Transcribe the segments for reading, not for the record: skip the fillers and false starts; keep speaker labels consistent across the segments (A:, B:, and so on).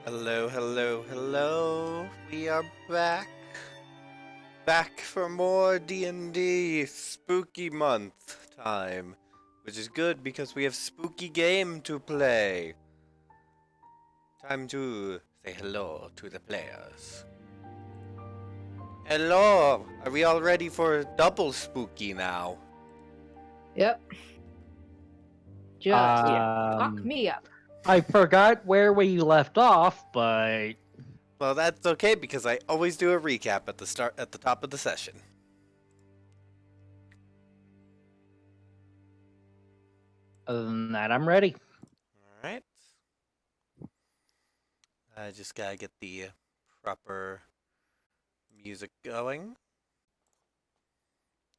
A: Hello, hello, hello. We are back. Back for more D&D spooky month time, which is good because we have spooky game to play. Time to say hello to the players. Hello. Are we all ready for double spooky now?
B: Yep. Just fuck me up.
C: I forgot where we left off, but
A: Well, that's okay because I always do a recap at the top of the session.
C: other than that, I'm ready.
A: All right. I just gotta get the proper music going.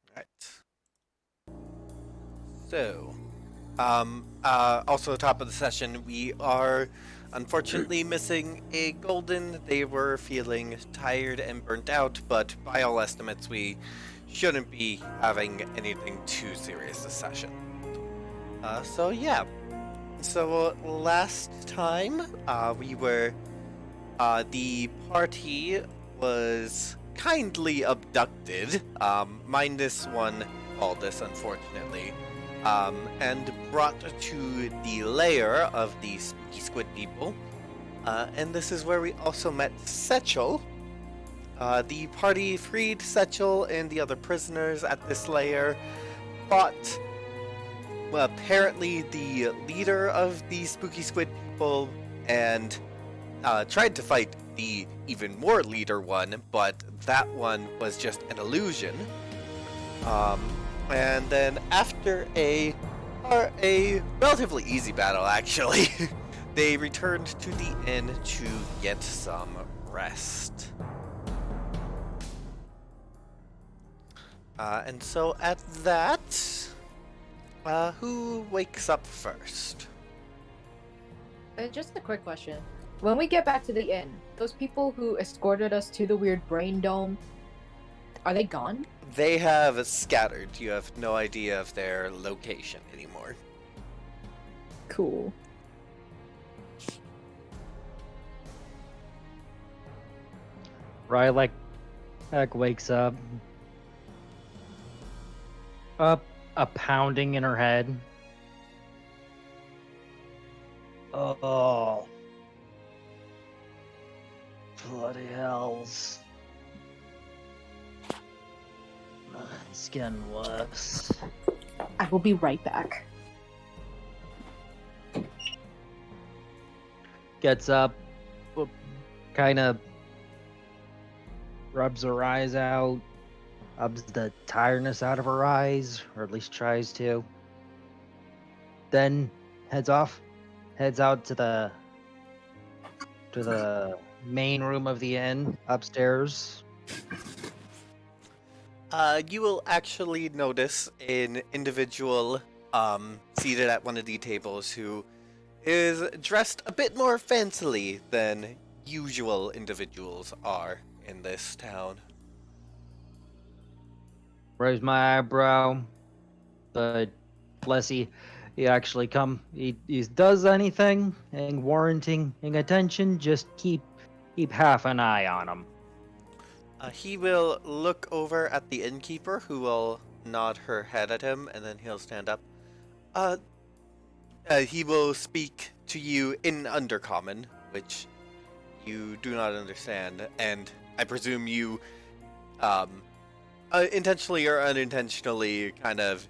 A: Alright. So, also top of the session, we are unfortunately missing a golden. They were feeling tired and burnt out, but by all estimates, we shouldn't be having anything too serious this session. So yeah. So last time, we were, the party was kindly abducted, minus one Aldous, unfortunately, and brought to the lair of the spooky squid people. And this is where we also met Setchel. The party freed Setchel and the other prisoners at this lair, but apparently the leader of the spooky squid people and tried to fight the even more leader one, but that one was just an illusion. And then after a relatively easy battle, actually, they returned to the inn to get some rest. And so at that, who wakes up first?
B: Just a quick question. When we get back to the inn, those people who escorted us to the weird brain dome, are they gone?
A: They have scattered. You have no idea of their location anymore.
B: Cool.
C: Rylek wakes up. A pounding in her head. Oh. Bloody hells. It's getting worse.
B: I will be right back.
C: Gets up, kind of rubs her eyes out, rubs the tiredness out of her eyes, or at least tries to. Then heads out to the main room of the inn upstairs.
A: You will actually notice an individual seated at one of the tables who is dressed a bit more fancily than usual individuals are in this town.
C: Raise my eyebrow, but bless he actually he does anything and warranting attention, just keep half an eye on him.
A: He will look over at the innkeeper, who will nod her head at him, and then he'll stand up. He will speak to you in Undercommon, which you do not understand, and I presume you, intentionally or unintentionally, kind of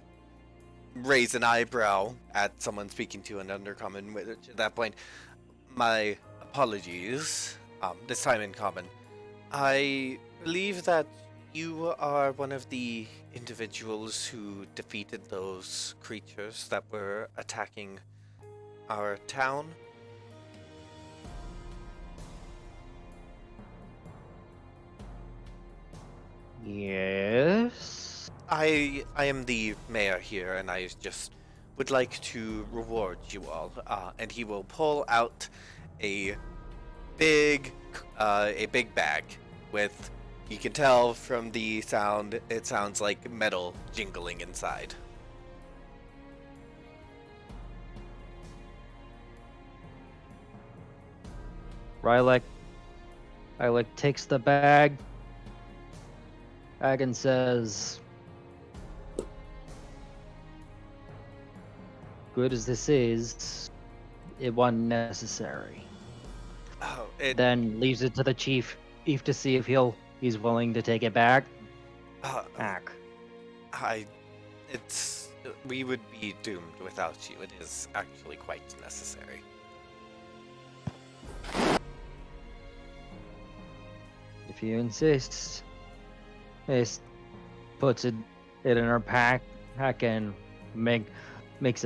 A: raise an eyebrow at someone speaking to an Undercommon, which at that point, my apologies, this time in common. I believe that you are one of the individuals who defeated those creatures that were attacking our town.
C: Yes.
A: I am the mayor here, and I just would like to reward you all. And he will pull out a big bag with, you can tell from the sound, it sounds like metal jingling inside.
C: Rylek takes the bag and says, "Good as this is, it wasn't necessary."
A: Oh,
C: Then leaves it to the chief to see if he's willing to take it back.
A: uh,
C: Back.
A: we would be doomed without you. It is actually quite necessary.
C: If you insist. Ace puts it in her pack and makes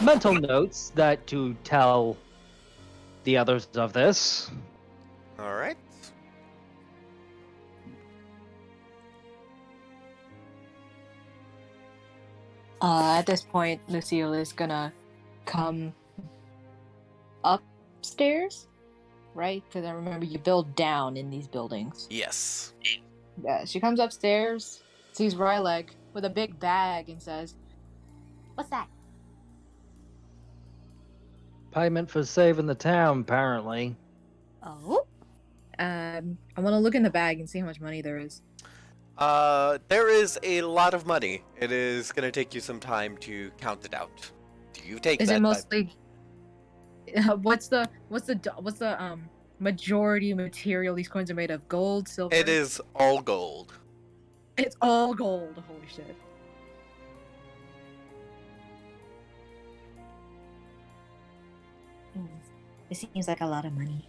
C: mental notes that to tell the others of this.
A: All right.
B: At this point, Lucille is gonna come upstairs, right? Because I remember you build down in these buildings.
A: Yes.
B: Yeah, she comes upstairs, sees Rylek with a big bag, and says, "What's that?"
C: Payment for saving the town, apparently.
B: Oh. I want to look in the bag and see how much money there is.
A: There is a lot of money. It is gonna take you some time to count it out. Do you take
B: Is
A: that?
B: it mostly? What's the majority material these coins are made of? Gold, silver.
A: It is all gold.
B: It's all gold. Holy shit.
D: It seems like a lot of money.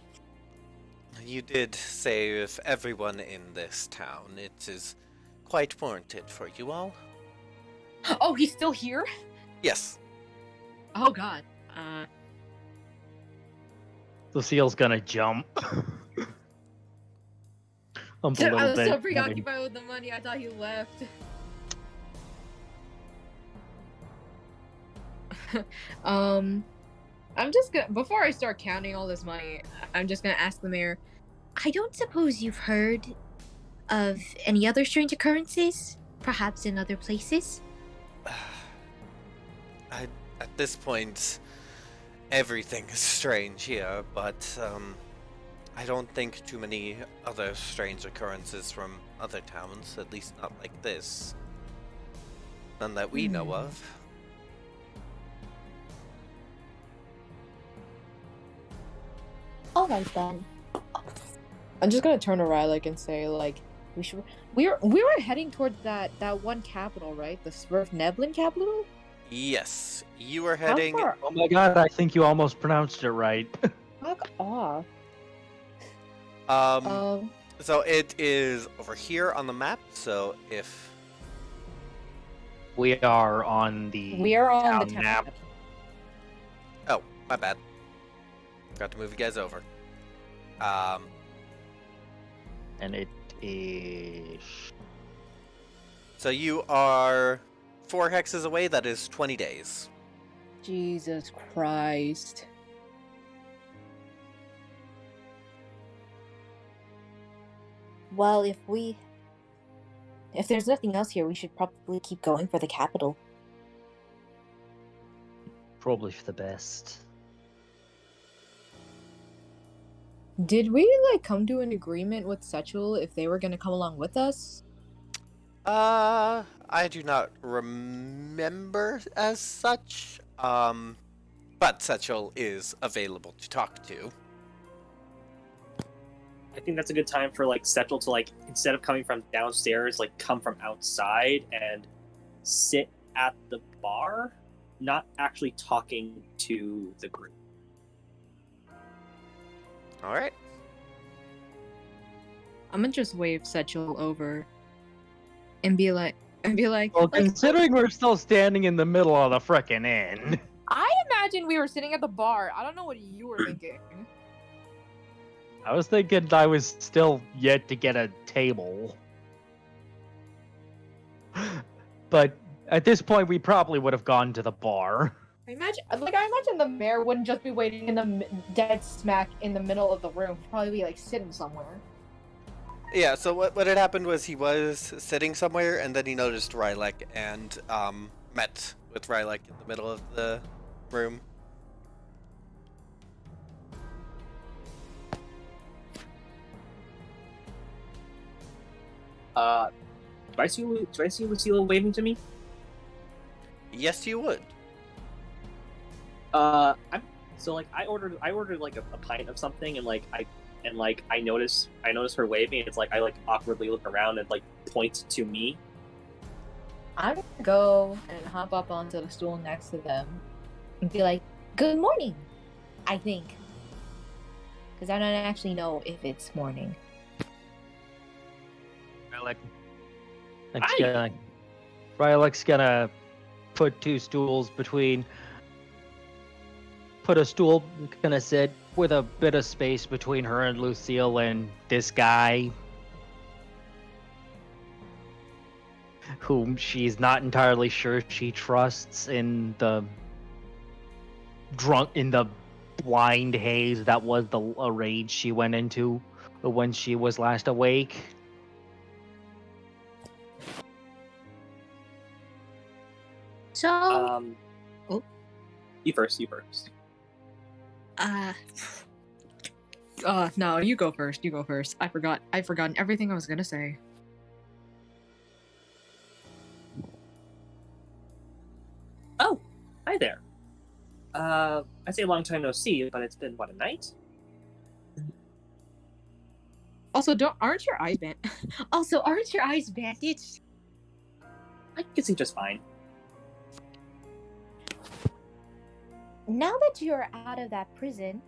A: You did save everyone in this town. It is quite warranted for you all.
B: Oh, he's still here?
A: Yes.
B: Oh god.
C: Lucille's gonna jump.
B: I was so preoccupied with the money, I thought he left. I'm just gonna, before I start counting all this money, I'm just gonna ask the mayor.
D: I don't suppose you've heard of any other strange occurrences? Perhaps in other places?
A: At this point, everything is strange here, but I don't think too many other strange occurrences from other towns, at least not like this. None that we know of.
D: Alright then.
B: I'm just gonna turn to Rylek and say, like, we were heading towards that one capital, right? The Swerve-Neblin capital?
A: Yes, you are
B: How
A: heading.
B: far?
C: Oh my god, I think you almost pronounced it right.
B: Fuck off.
A: So it is over here on the map. So if
C: We are on the
B: We are on the
C: town
B: town
C: map.
B: map.
A: oh, my bad. Forgot to move you guys over.
C: And it is
A: So you are 4 hexes away. That is 20 days.
B: Jesus Christ.
D: Well, if there's nothing else here, we should probably keep going for the capital.
C: probably for the best.
B: Did we, like, come to an agreement with Setchel if they were gonna come along with us?
A: I do not remember as such. But Setchel is available to talk to.
E: I think that's a good time for like Setchel to like instead of coming from downstairs, like come from outside and sit at the bar, not actually talking to the group.
A: All right.
B: I'm gonna just wave Setchel over and be like,
C: Well, considering we're still standing in the middle of the frickin' inn.
B: I imagine we were sitting at the bar. I don't know what you were thinking.
C: I was thinking I was still yet to get a table. But at this point, we probably would have gone to the bar.
B: I imagine the mayor wouldn't just be waiting in the dead smack in the middle of the room. He'd probably be like sitting somewhere.
A: Yeah, so what had happened was he was sitting somewhere, and then he noticed Rylek and met with Rylek in the middle of the room.
E: Do I see Lucille waving to me?
A: Yes, you would.
E: I'm so like I ordered like a pint of something, and I notice her waving. It's like I like awkwardly look around and like point to me.
B: I'm gonna go and hop up onto the stool next to them and be like, "Good morning," I think. Because I don't actually know if it's morning.
C: Rylik's gonna put two stools between. Put a stool, gonna sit with a bit of space between her and Lucille and this guy, whom she's not entirely sure she trusts in the blind haze that was the rage she went into when she was last awake.
D: So,
E: Oh. You first.
B: No, you go first. I've forgotten everything I was gonna say.
E: Oh, hi there. I'd say a long time no see, but it's been what, a night?
B: Also, aren't your eyes bandaged?
E: I can see just fine.
D: now that you're out of that prison,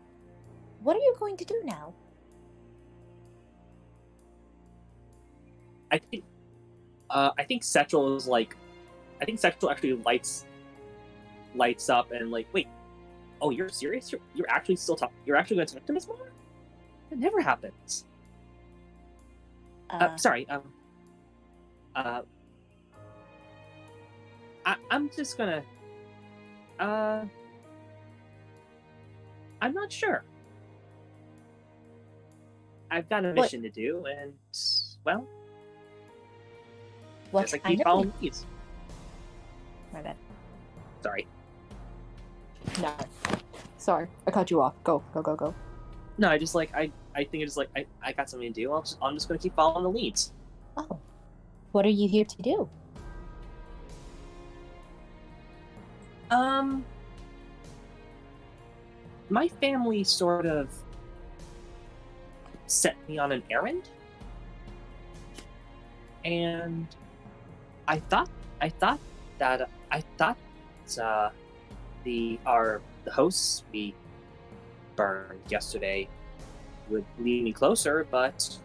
D: what are you going to do now?
E: I think Setchel is like, I think Setchel actually lights up and like, wait, oh, you're serious? You're actually still you're actually going to talk to Miss Moore? That never happens. Sorry. I'm just gonna. I'm not sure. I've got a mission to do, and well,
D: What
E: guess I
D: kind
E: keep
D: of
E: following
D: thing?
E: these.
D: My bad.
E: Sorry.
B: No. Sorry, I cut you off. Go.
E: No, I just like I think it's like I got something to do. I'm just gonna keep following the leads.
D: Oh. What are you here to do?
E: My family sort of set me on an errand, and I thought the hosts we burned yesterday would lead me closer, but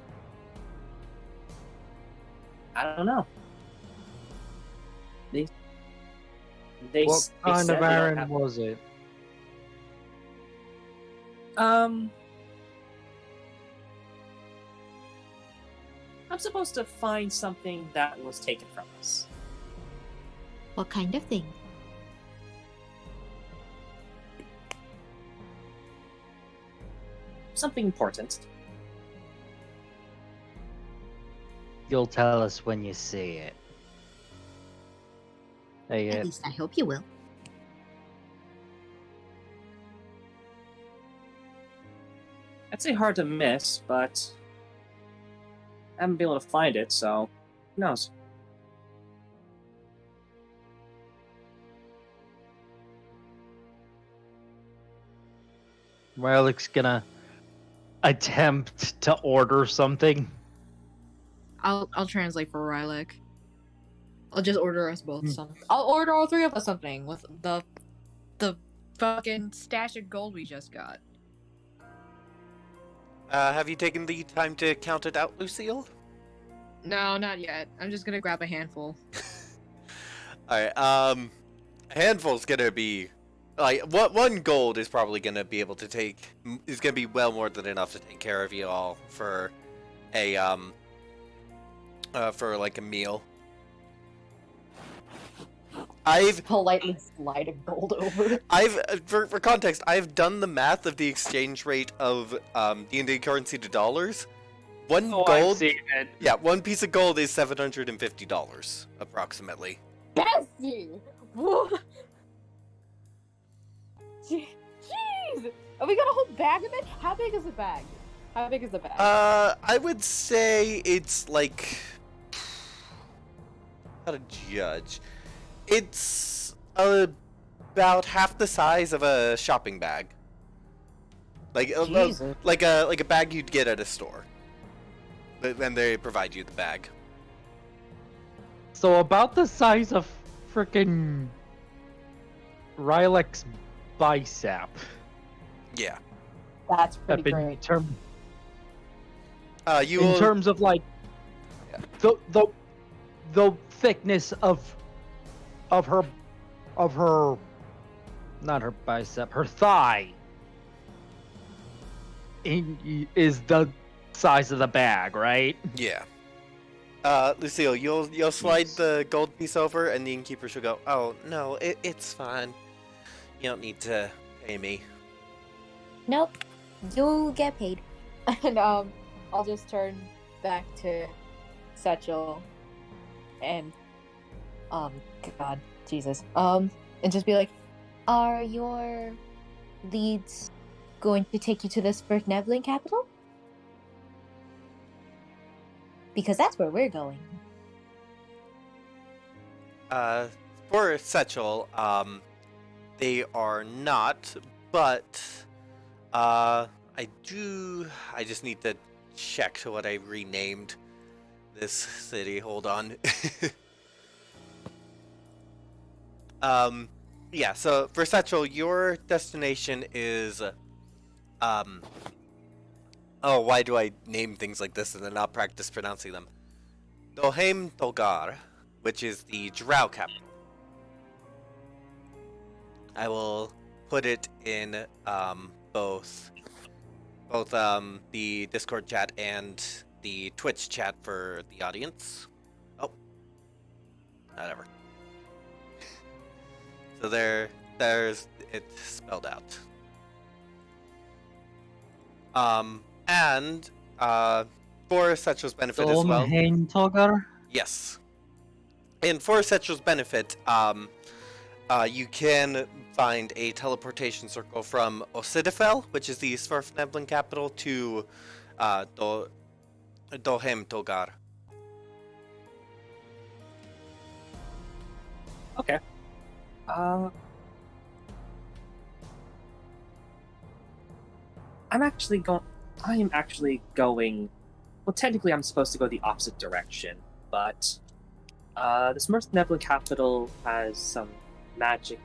E: I don't know. They
C: What
E: said
C: kind
E: they
C: of
E: don't
C: errand
E: have-
C: was it?
E: I'm supposed to find something that was taken from us.
D: What kind of thing?
E: Something important.
C: You'll tell us when you see it.
D: At least I hope you will.
E: I'd say hard to miss, but I haven't been able to find it, so who knows?
C: Rylik's gonna attempt to order something.
B: I'll translate for Rylik. I'll just order us both something. I'll order all three of us something with the fucking stash of gold we just got.
A: Have you taken the time to count it out, Lucille?
B: No, not yet. I'm just gonna grab a handful.
A: Alright, a handful's gonna be... Like, one gold is probably gonna be able to take... is gonna be well more than enough to take care of you all for a, for, like, a meal. I've
B: Politely slide a gold over.
A: for context, I've done the math of the exchange rate of, D&D currency to dollars. One gold... Yeah, one piece of gold is $750, approximately.
B: Bessie! What? Jeez! Are we got a whole bag of it? How big is the bag?
A: I would say it's like how to judge. It's about half the size of a shopping bag. Like
B: Jesus.
A: like a bag you'd get at a store. But then they provide you the bag.
C: So about the size of frickin' Rylek's bicep.
A: Yeah.
B: That's
C: In
B: pretty great.
A: You
C: in
A: will,
C: terms of like
A: Yeah.
C: the thickness of her not her bicep, her thigh is the size of the bag, right?
A: Yeah. Lucille, you'll slide
C: Yes.
A: the gold piece over, and the innkeeper should go, "Oh no, it's fine. You don't need to pay me."
D: Nope. You'll get paid.
B: And I'll just turn back to Satchel and God, Jesus. And just be like,
D: Are your leads going to take you to the Svirfneblin capital? Because that's where we're going.
A: For Setchel, they are not, but I just need to check what I renamed this city. Hold on. Yeah, so for Setchel, your destination is oh, why do I name things like this and then not practice pronouncing them? Dohaim Tolgar, which is the Drow capital. I will put it in both the Discord chat and the Twitch chat for the audience. Oh, whatever. So there's it spelled out. And for Setchel's benefit as well.
C: Domhain Tolgar?
A: Yes. And for Setchel's benefit, you can find a teleportation circle from Osidifel, which is the Svirfneblin capital, to Dohaim Tolgar.
E: Okay. I am actually going. Well, technically, I'm supposed to go the opposite direction, but the Svirfneblin capital has some magic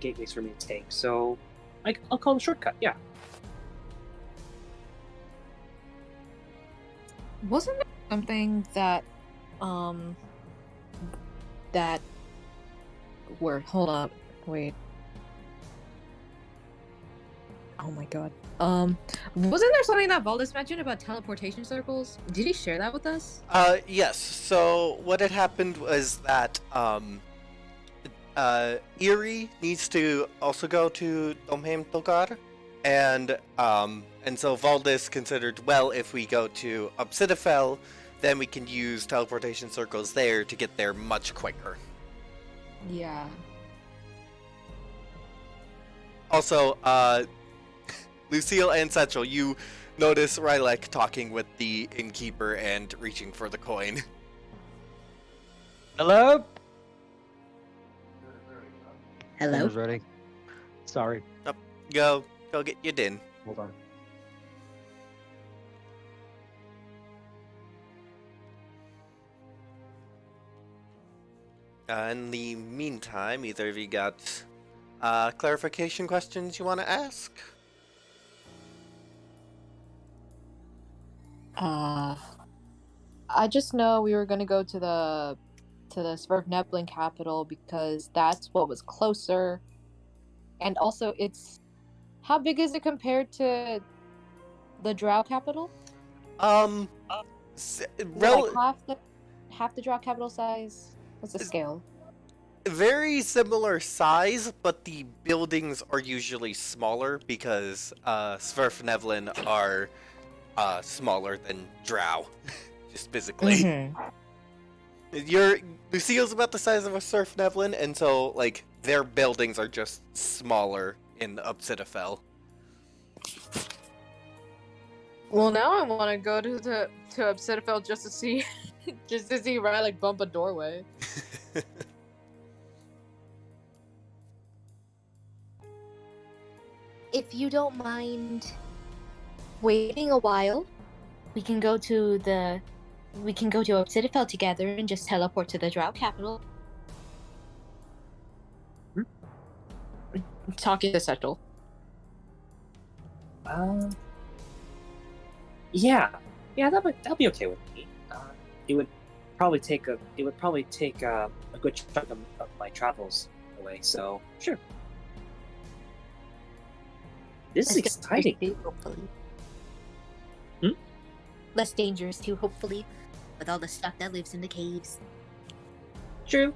E: gateways for me to take. So, I'll call it a shortcut. Yeah.
B: wasn't there something that word? Hold up, wait. Oh my god. Wasn't there something that Valdis mentioned about teleportation circles? Did he share that with us?
A: Yes. So what had happened was that Eerie needs to also go to Domhaim Tolgar, and so Valdis considered, well, if we go to Obsidifel, then we can use teleportation circles there to get there much quicker.
B: Yeah.
A: Also, Lucille and Setchel, you notice Rylek talking with the innkeeper and reaching for the coin.
C: Hello?
D: Hello?
C: Dinner's ready. Sorry.
A: Go get your din.
C: Hold on.
A: In the meantime, either of you got clarification questions you want to ask?
B: I just know we were gonna go to the Svirfneblin capital because that's what was closer, and also it's how big is it compared to the Drow capital?
A: S-
B: Is it
A: rel-
B: like half the Drow capital size? What's the scale?
A: very similar size, but the buildings are usually smaller because Svirfneblin are smaller than Drow, just physically.
B: Mm-hmm.
A: Lucille's about the size of a Svirfneblin, and so like their buildings are just smaller in Obsidifel.
B: Well, now I want to go to Obsidifel just to see Just to see Riley bump a doorway.
D: If you don't mind waiting a while, we can go to Citadel together and just teleport to the Drow capital.
B: Talking to Settle.
E: Yeah, that'll be okay with me. It would probably take a good chunk of my travels away. So sure. This is
D: Less
E: exciting.
D: dangerous too, hopefully.
E: Hmm?
D: Less dangerous too, hopefully, with all the stuff that lives in the caves.
E: True.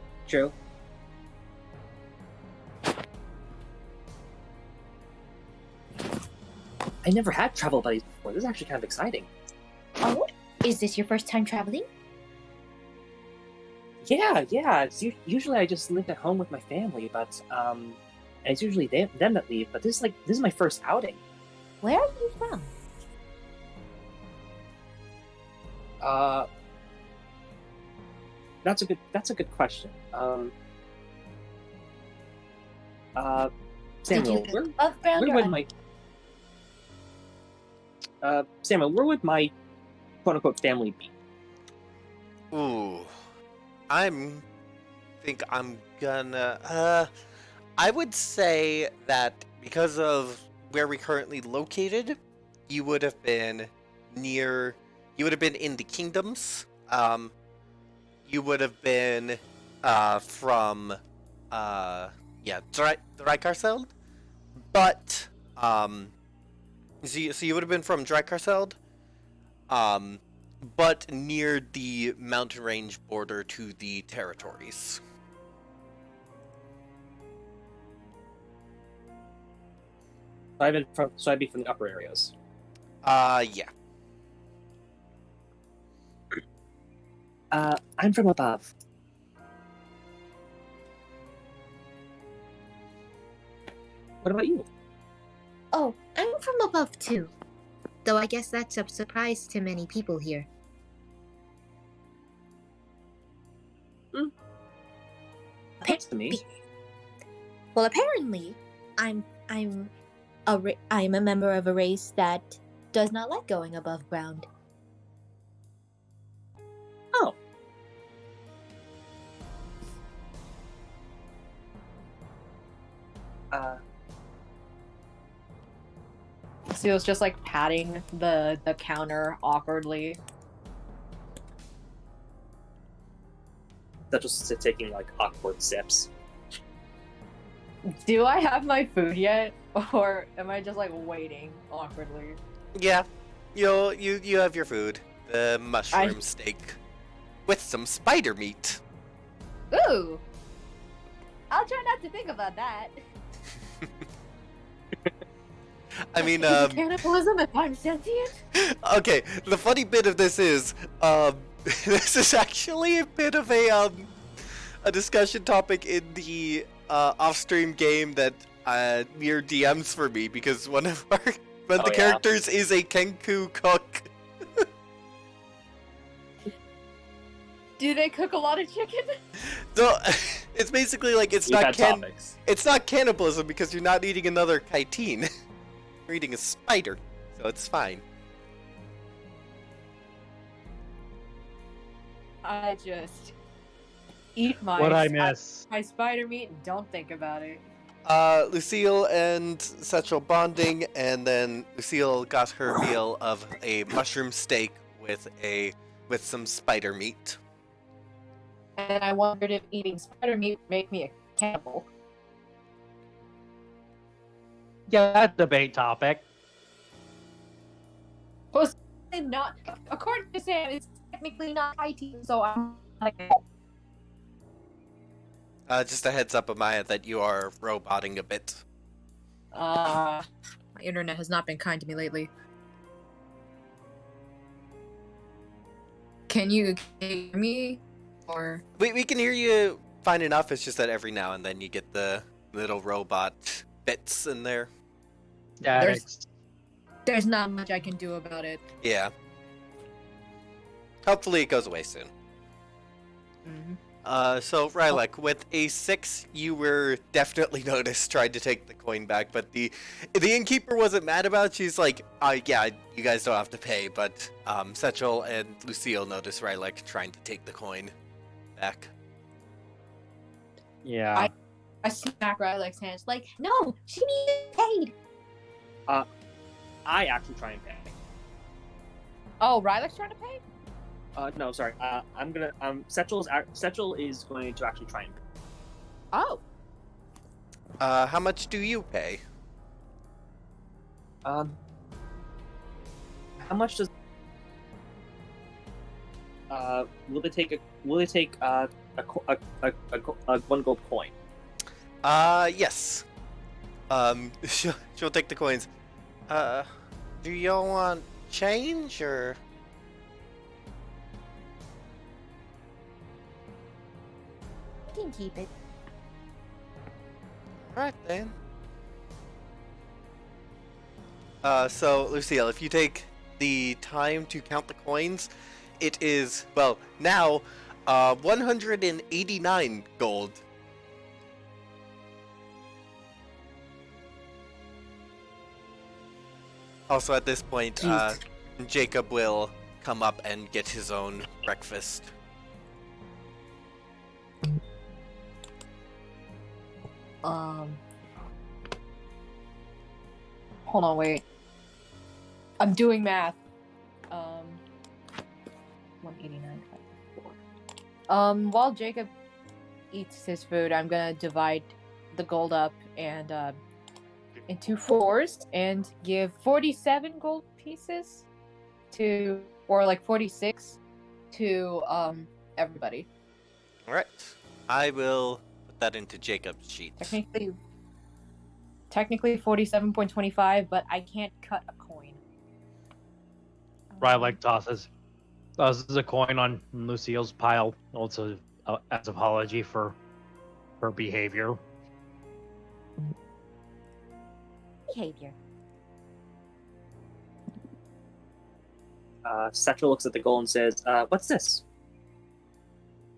E: I never had travel buddies before. This is actually kind of exciting.
D: Oh, is this your first time traveling?
E: Yeah. Usually I just live at home with my family, but and it's usually them that leave. But this is my first outing.
D: Where are you from?
E: That's a good question. Samuel,
D: Did you live above ground
E: where
D: or
E: would my Samuel, where would my quote unquote family be?
A: Ooh, I would say that because of where we currently located, you would have been in the kingdoms. You would have been from Drycarseld, but so you would have been from Drycarseld, but near the mountain range border to the territories.
E: So I'd be from the upper areas.
A: Yeah.
E: I'm from above. What about you?
D: Oh, I'm from above too. Though I guess that's a surprise to many people here.
E: Thanks to me.
D: Well, apparently, I'm a member of a race that does not like going above ground.
E: Oh.
B: Seal's just like patting the counter awkwardly.
E: That's just taking like awkward sips.
B: Do I have my food yet? Or am I just like waiting awkwardly?
A: Yeah. You have your food. The mushroom steak. With some spider meat.
B: Ooh! I'll try not to think about that.
A: I mean,
B: Cannibalism if I'm sentient?
A: okay, the funny bit of this is, this is actually a bit of a discussion topic in the off-stream game that Mir DMs for me, because one of the characters is a Kenku cook.
B: Do they cook a lot of chicken?
A: So it's basically like it's not cannibalism because you're not eating another chitin. You're eating a spider, so it's fine.
B: I just eat my
C: What I miss.
B: my spider meat and don't think about it.
A: Lucille and Satchel bonding, and then Lucille got her meal of a mushroom steak with some spider meat.
B: And I wondered if eating spider meat would make me a cannibal.
C: Yeah, that's a debate topic.
B: Well, not according to Sam, it's technically not IT, so I'm like.
A: Just a heads up, Amaya, that you are roboting a bit.
B: My internet has not been kind to me lately. Can you hear me? Or
A: We can hear you fine enough, it's just that every now and then you get the little robot bits in there.
C: Yeah,
B: there's not much I can do about it.
A: Yeah. Hopefully it goes away soon. So Rylek, with a 6, you were definitely noticed trying to take the coin back, but the innkeeper wasn't mad about it. She's like, yeah, you guys don't have to pay, but Setchel and Lucille noticed Rylek trying to take the coin back.
C: Yeah.
B: I smack Rylek's hands like, no, she needs paid.
E: I actually try and pay.
B: Oh, Rylek's trying to pay?
E: No, sorry. I'm gonna. Setchel is going to actually try and pay.
B: Oh.
A: How much do you pay?
E: How much does? Will they take a 1 gold coin?
A: Yes. She'll take the coins. Do y'all want change or?
D: You can keep it.
A: Alright then. So Lucille, if you take the time to count the coins, it is, well, now 189 gold. Also at this point,
D: Jeez.
A: Jacob will come up and get his own breakfast.
B: Hold on, wait. I'm doing math. 189. While Jacob eats his food, I'm gonna divide the gold up and into 4s and give 47 gold pieces to, or like 46 to everybody.
A: Alright. I will put that into Jacob's sheet.
B: Technically 47.25, but I can't cut a coin.
C: Rylek tosses a coin on Lucille's pile, also as apology for her behavior.
D: Behavior.
E: Setchel looks at the gold and says, "What's this?"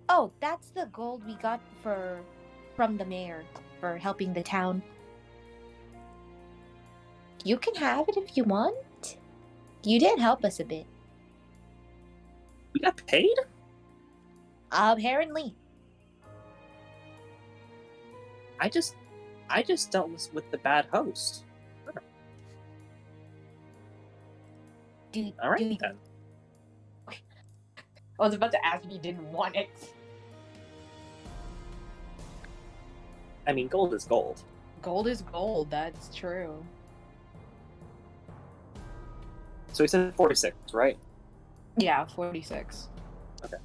D: Oh, that's the gold we got from the mayor for helping the town. You can have it if you want. You did help us a bit.
E: We got paid?
D: Apparently.
E: I just dealt with the bad host. All right then.
B: I was about to ask if you didn't want it.
E: I mean, gold is gold.
B: Gold is gold, that's true.
E: So he said 46, right?
B: Yeah, 46.
E: Okay.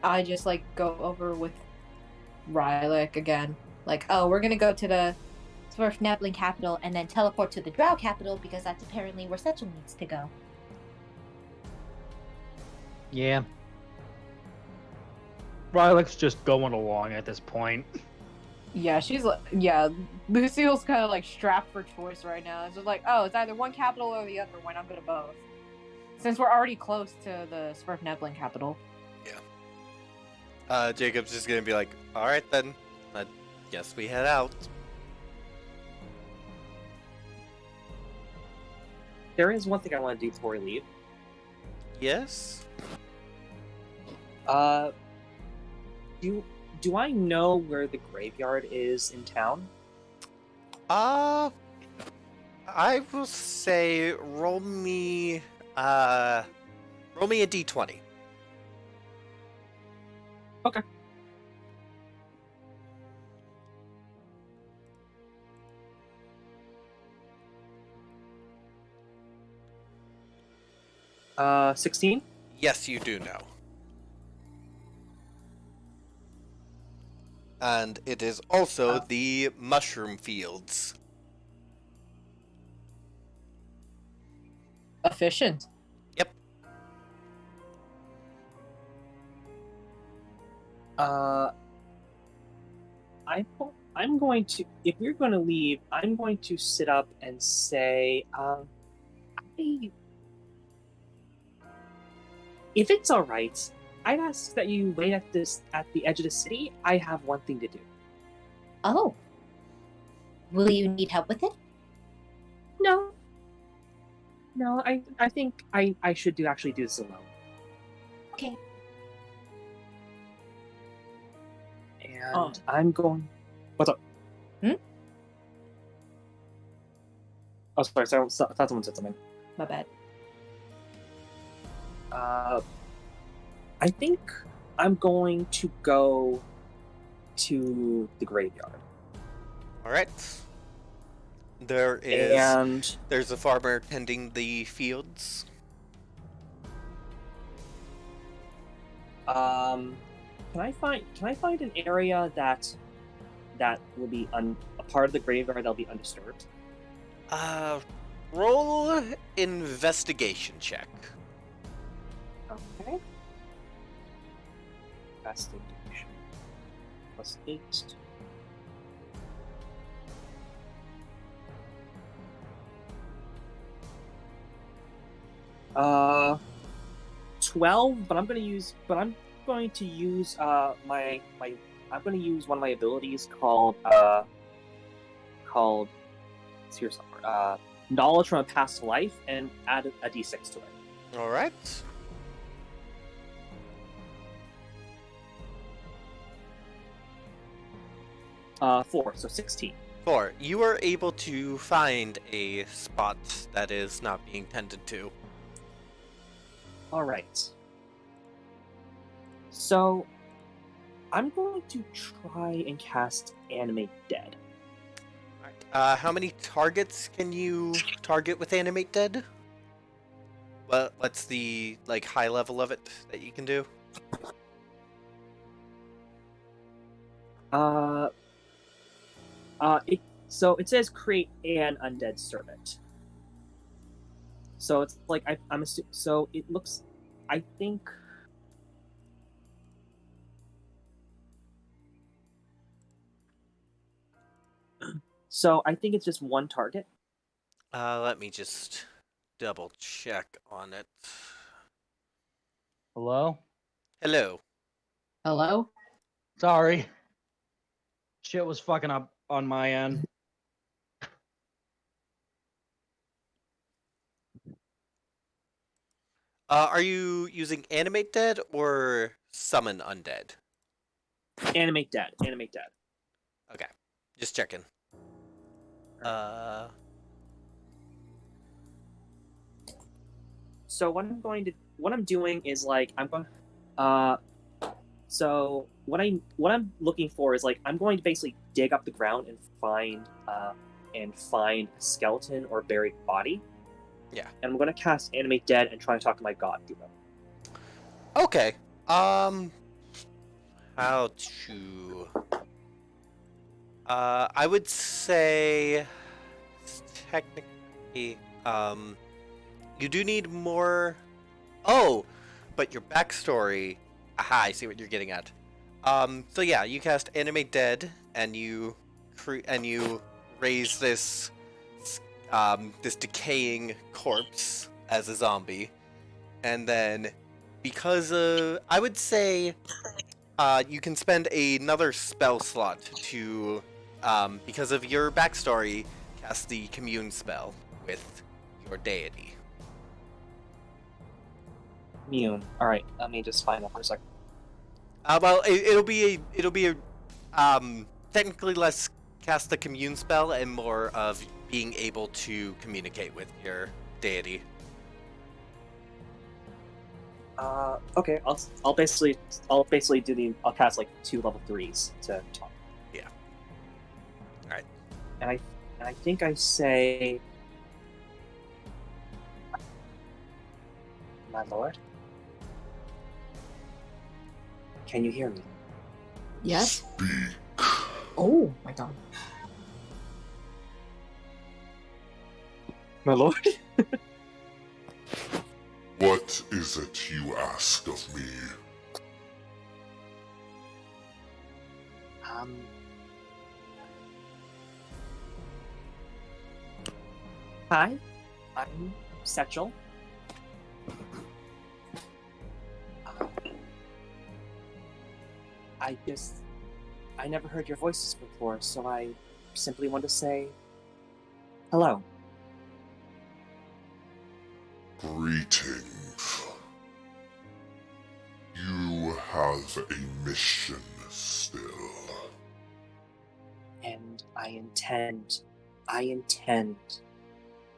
B: I just like go over with Rylek again. Like, oh, we're gonna go to the
D: Svirfneblin capital and then teleport to the Drow capital because that's apparently where Setchel needs to go.
C: Yeah. Rylek's just going along at this point.
B: yeah, Lucille's kind of like strapped for choice right now. It's just like, oh, it's either one capital or the other one. I'm gonna both. Since we're already close to the Svirfneblin capital.
A: Jacob's just gonna be like, alright then, I guess we head out.
E: There is one thing I want to do before we leave.
A: Yes?
E: Do I know where the graveyard is in town?
A: I will say roll me a d20.
E: Okay. Uh, 16?
A: Yes, you do know. And it is also the mushroom fields.
B: Efficient.
A: Yep.
E: I'm going to, if we're going to leave, I'm going to sit up and say, if it's all right, I'd ask that you wait at the edge of the city. I have one thing to do.
D: Oh. Will you need help with it?
E: No. No, I think I should actually do this alone.
D: Okay.
E: And I'm going. What's up? Oh, sorry. I thought someone said something.
B: My bad.
E: I think I'm going to go to the graveyard.
A: All right. There's a farmer tending the fields.
E: Can I find an area that will be a part of the graveyard that'll be undisturbed?
A: Roll investigation check.
E: Okay. Investigation. +8. 12, but I'm going to use I'm going to use one of my abilities called it's here somewhere. Knowledge from a past life, and add a d6 to it.
A: All right.
E: Uh, 4, so 16.
A: 4. You are able to find a spot that is not being tended to.
E: All right. So, I'm going to try and cast Animate Dead.
A: How many targets can you target with Animate Dead? What's the high level of it that you can do?
E: It says create an undead servant. So it's like I'm assuming. So it looks. I think. So I think it's just one target.
A: Let me just double check on it.
C: Hello?
A: Hello.
B: Hello?
C: Sorry. Shit was fucking up on my end.
A: Are you using Animate Dead or Summon Undead?
E: Animate Dead. Animate Dead.
A: Okay, just checking.
E: So what I'm doing is I'm going. So what I'm looking for is I'm going to basically dig up the ground and find a skeleton or buried body.
A: Yeah.
E: And I'm going to cast Animate Dead and try and talk to my god through them.
A: Okay. How to? I would say technically, you do need more. Oh, but your backstory. Aha, I see what you're getting at. So yeah, you cast Animate Dead, and you raise this this decaying corpse as a zombie, and then because I would say you can spend another spell slot to because of your backstory, cast the commune spell with your deity.
E: Commune. All right, let me just find that for a second.
A: Well, it'll be a technically less cast the commune spell and more of being able to communicate with your deity.
E: Okay, I'll basically I'll cast 2 level 3s to talk.
A: Yeah. All right.
E: And I think I say, my lord, can you hear me?
B: Yes? Oh my god.
E: My lord?
F: What is it you ask of me?
E: Hi, I'm Setchel. I never heard your voices before, so I simply want to say hello.
F: Greetings. You have a mission still.
E: And I intend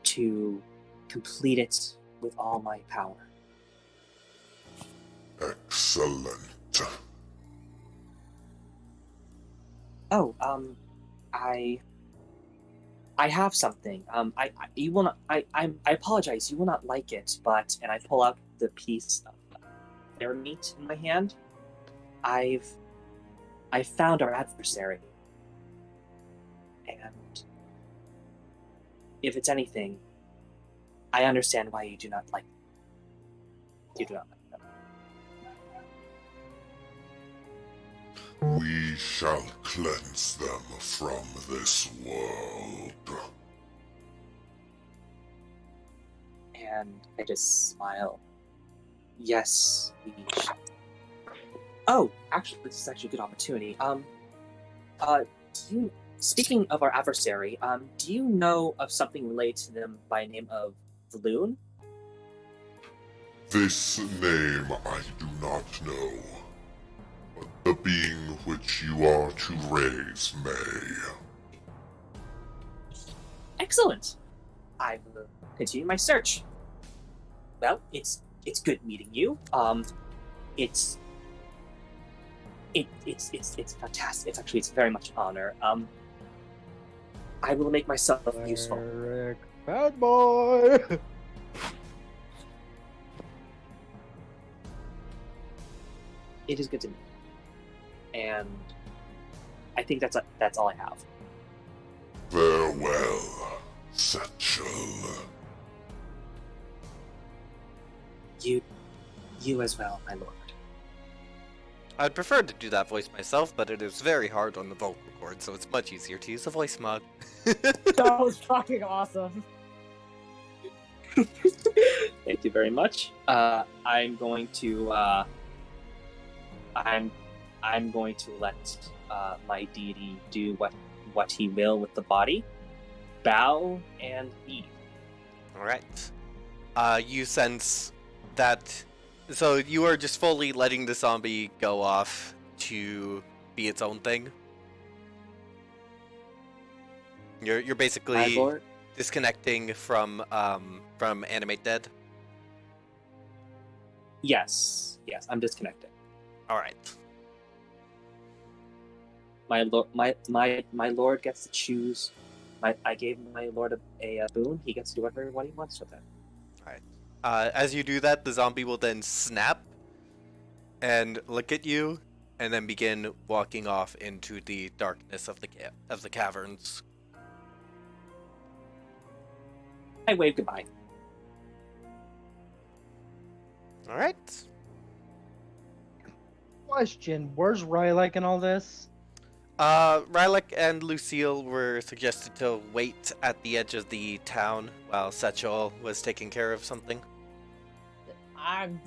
E: to complete it with all my power.
F: Excellent.
E: Oh, I have something. You will not. I apologize. You will not like it, but and I pull out the piece of bear meat in my hand. I found our adversary, and if it's anything, I understand why you do not like. You do not like them.
F: We shall cleanse them from this world.
E: And I just smile. Yes, we shall. Oh, actually, this is actually a good opportunity. Speaking of our adversary, do you know of something related to them by name of Valoon?
F: This name I do not know, but the being which you are to raise may.
E: Excellent. I will continue my search. Well, it's good meeting you. It's fantastic. It's very much an honor. I will make myself useful.
C: Eric, bad boy.
E: It is good to meet you. And I think that's all I have.
F: Farewell, Satchel.
E: You as well, my lord.
A: I'd prefer to do that voice myself, but it is very hard on the vocal cord, so it's much easier to use a voice mod.
B: That was fucking awesome.
E: Thank you very much. I'm going to let my deity do what he will with the body. Bow and leave.
A: Alright. You sense that... So you are just fully letting the zombie go off to be its own thing? You're
E: My
A: basically
E: lord.
A: disconnecting from Animate Dead?
E: Yes, I'm disconnected.
A: Alright.
E: My lord gets to choose. I gave my lord a boon. He gets to do whatever he wants with it.
A: As you do that, the zombie will then snap and look at you, and then begin walking off into the darkness of the caverns.
E: I wave goodbye.
A: All right.
C: Question: where's Rylak in all this?
A: Rylak and Lucille were suggested to wait at the edge of the town while Setchel was taking care of something.
B: I'm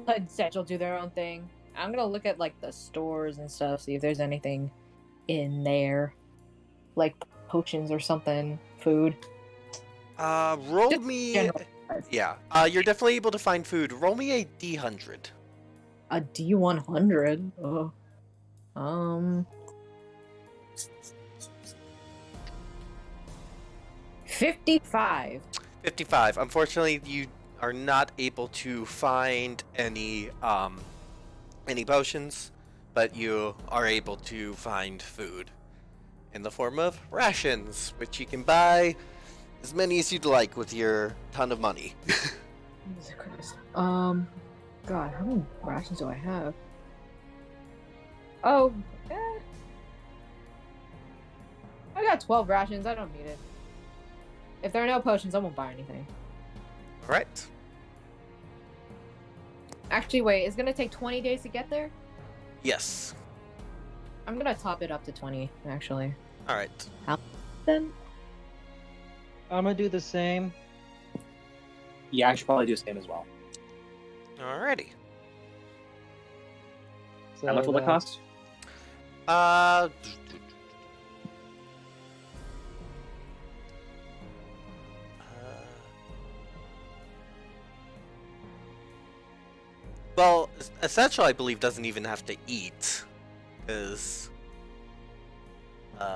B: letting Satchel do their own thing. I'm gonna look at like the stores and stuff, see if there's anything in there, like potions or something, food.
A: Roll
B: Just
A: me.
B: general.
A: Yeah. You're definitely able to find food. Roll me a D100.
B: A D100. Oh. 55.
A: 55. Unfortunately, you are not able to find any potions, but you are able to find food in the form of rations, which you can buy as many as you'd like with your ton of money.
B: Jesus Christ. God, how many rations do I have? Oh, I got 12 rations. I don't need it. If there are no potions, I won't buy anything.
A: All right.
B: Actually, wait, it's gonna take 20 days to get there?
A: Yes.
B: I'm gonna top it up to 20, actually.
A: All right.
B: Then?
C: I'm gonna do the same.
E: Yeah, I should probably do the same as well.
A: Alrighty.
C: So
E: How much will it cost?
A: Uh, well, Essential, I believe, doesn't even have to eat, because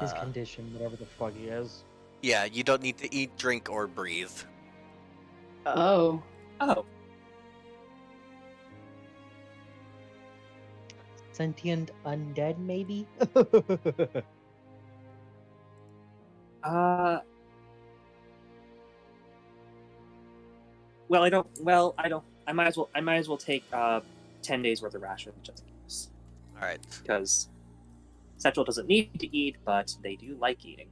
C: His condition, whatever the fuck he is.
A: yeah, you don't need to eat, drink, or breathe.
B: Oh.
E: Oh,
C: Sentient undead, maybe?
E: well, I don't. Well, I don't. I might as well. I might as well take 10 days worth of rations just in case,
A: All right.
E: because Central doesn't need to eat, but they do like eating.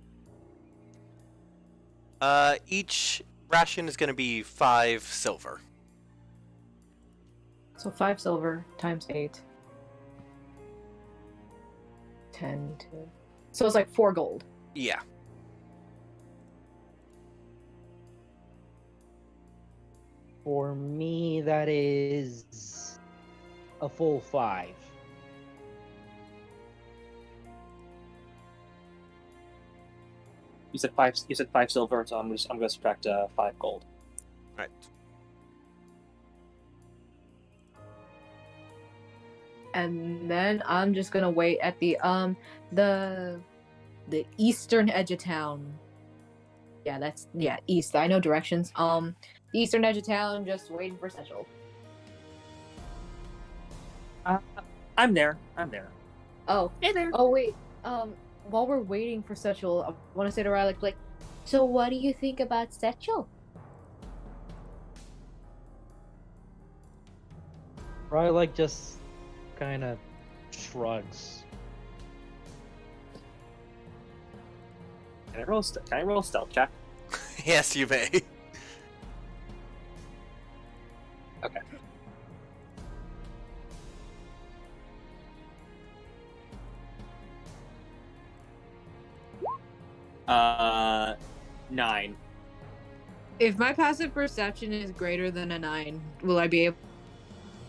A: Each ration is going to be 5 silver.
B: So 5 silver times 8. 10 to... So it's like 4 gold.
A: Yeah.
C: For me, that is a full 5.
E: You said 5. You said 5 silver, so I'm going to subtract 5 gold.
A: Right.
B: And then I'm just gonna wait at the eastern edge of town. Yeah, that's east. I know directions. The eastern edge of town, just waiting for Central.
E: I'm there. I'm there.
B: Oh,
E: Hey there.
B: oh wait. While we're waiting for Central, I want to say to Riley, like,
D: So what do you think about Setchel?
C: Rylek just kind of shrugs.
E: Can I roll a stealth check?
A: Yes, you may.
E: Okay. Uh, 9.
B: if my passive perception is greater than a 9, will I be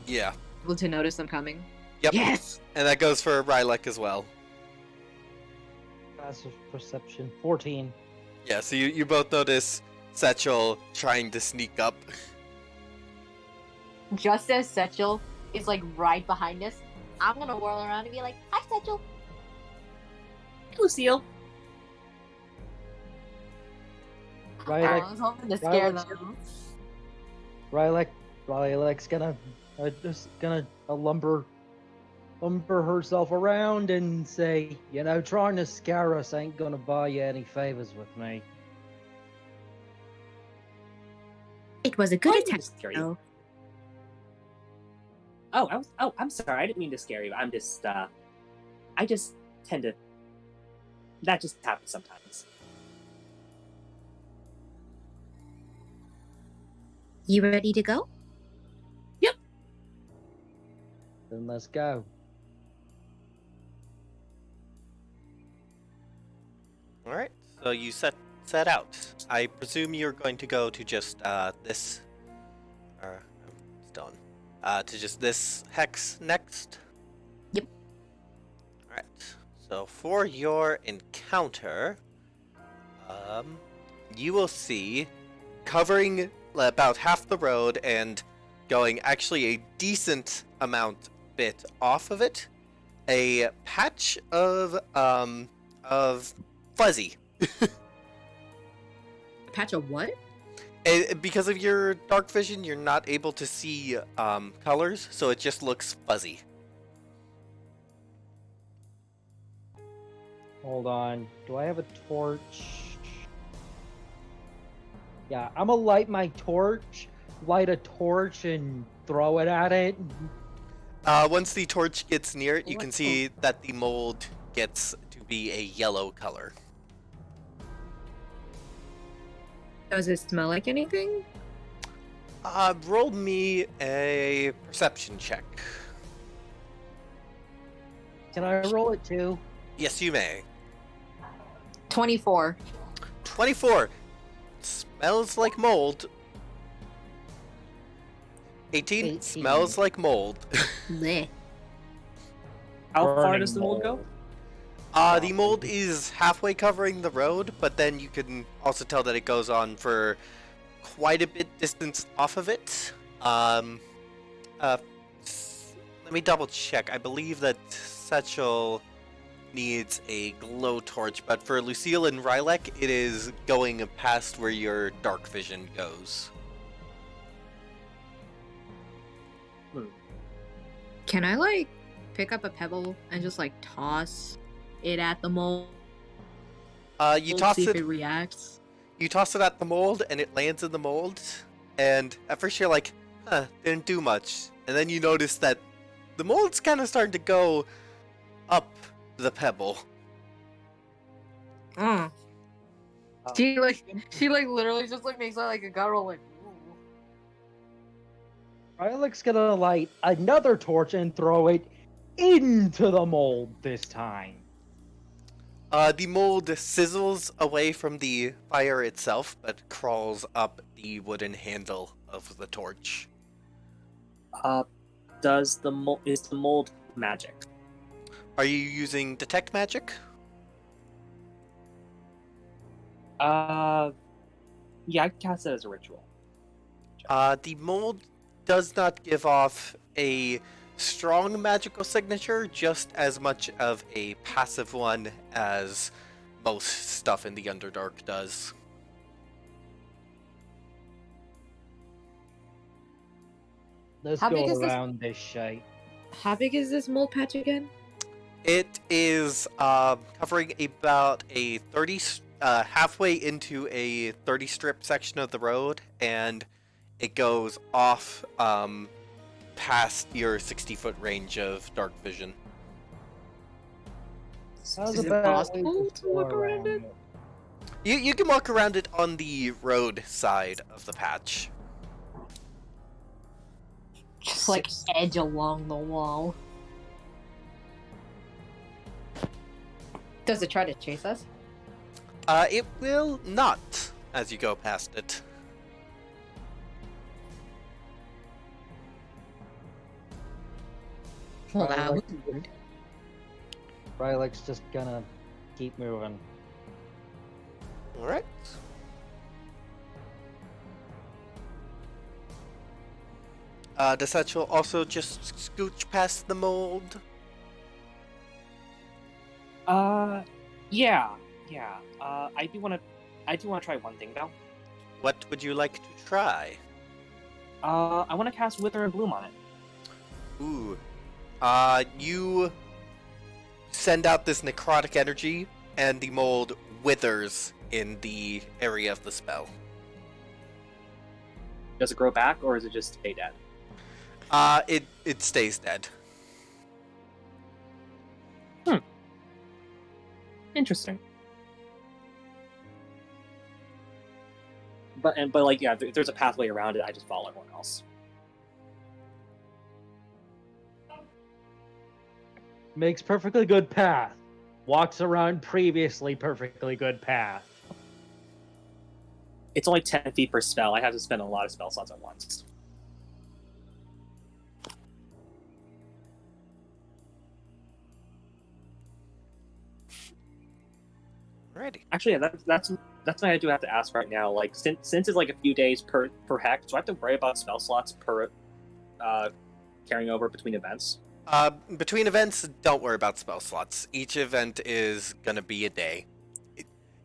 A: Yeah.
B: able to notice them coming?
A: Yep.
B: Yes.
A: And that goes for Rylek as well.
C: Passive perception 14.
A: Yeah, so you both notice Setchel trying to sneak up.
D: Just as Setchel is like right behind us, I'm gonna whirl around and be like, "Hi, Setchel."
E: Lucille.
D: I
C: Rylek,
D: was hoping to scare
C: Rylek's
D: them.
C: Rylek's gonna just gonna lumber herself around and say, you know, trying to scare us ain't gonna buy you any favors with me.
D: It was a good
E: I didn't
D: attempt,
E: scare you.
D: though.
E: I'm sorry. I didn't mean to scare you. I'm just, I just tend to. That just happens sometimes.
D: You ready to go?
C: Then let's go.
A: All right. So you set out. I presume you're going to go to just this stone. To just this hex next.
D: Yep.
A: All right. So for your encounter, you will see covering about half the road and going actually a decent bit off of it, a patch of fuzzy.
B: A patch of what?
A: Because of your dark vision, you're not able to see colors, so it just looks fuzzy.
C: Hold on. Do I have a torch? Yeah, I'm gonna light my torch, light a torch, and throw it at it.
A: Once the torch gets near it, you can
B: What?
A: see that the mold gets to be a yellow color.
B: Does it smell like anything?
A: Roll me a perception check.
C: Can I roll it too?
A: Yes, you may.
B: 24.
A: 24. smells like mold. 18,
B: 18.
A: smells like mold.
D: Bleh.
E: How far
C: Burning
E: does the mold go?
A: The mold is halfway covering the road, but then you can also tell that it goes on for quite a bit distance off of it. Let me double check. I believe that Satchel needs a glow torch, but for Lucille and Rylek, it is going past where your dark vision goes.
D: Can I like pick up a pebble and just like toss it at the mold?
A: You toss
D: see if
A: it.
D: it reacts.
A: You toss it at the mold, and it lands in the mold. And at first you're like, didn't do much. And then you notice that the mold's kind of starting to go up the pebble.
B: Mm. She literally just like makes like a guttural like.
C: Rylek's gonna light another torch and throw it into the mold this time.
A: The mold sizzles away from the fire itself, but crawls up the wooden handle of the torch.
E: Is the mold magic?
A: Are you using detect magic?
E: Yeah, I can cast it as a ritual.
A: The mold does not give off a strong magical signature, just as much of a passive one as most stuff in the Underdark does.
C: Let's
B: How big
C: go
B: is this?
C: around this shite.
B: How big is this mold patch again?
A: It is covering about a 30, halfway into a 30 strip section of the road, and it goes off past your 60-foot range of dark vision.
C: How's
B: Is it
C: about
B: possible
C: we
B: to walk
C: go
B: around it?
A: You can walk around it on the road side of the patch.
B: Just like edge along the wall. Does it try to chase us?
A: It will not as you go past it.
B: Well, that
C: Rylek-
B: was weird.
C: Rylek's just gonna keep moving.
A: Alright. Does Satchel also just scooch past the mold?
E: Yeah. I do want to try one thing though.
A: What would you like to try?
E: I want to cast Wither and Bloom on it.
A: Ooh. You send out this necrotic energy, and the mold withers in the area of the spell.
E: Does it grow back, or is it just stay dead?
A: It stays dead.
E: Interesting. But like, yeah, if there's a pathway around it, I just follow everyone else.
C: Makes perfectly good path. Walks around previously perfectly good path.
E: It's only 10 feet per spell. I have to spend a lot of spell slots at once.
A: Alrighty.
E: Actually, yeah, that's what I do have to ask right now. Like, since it's like a few days per hex, do I have to worry about spell slots per carrying over between events?
A: Between events, don't worry about spell slots. Each event is gonna be a day.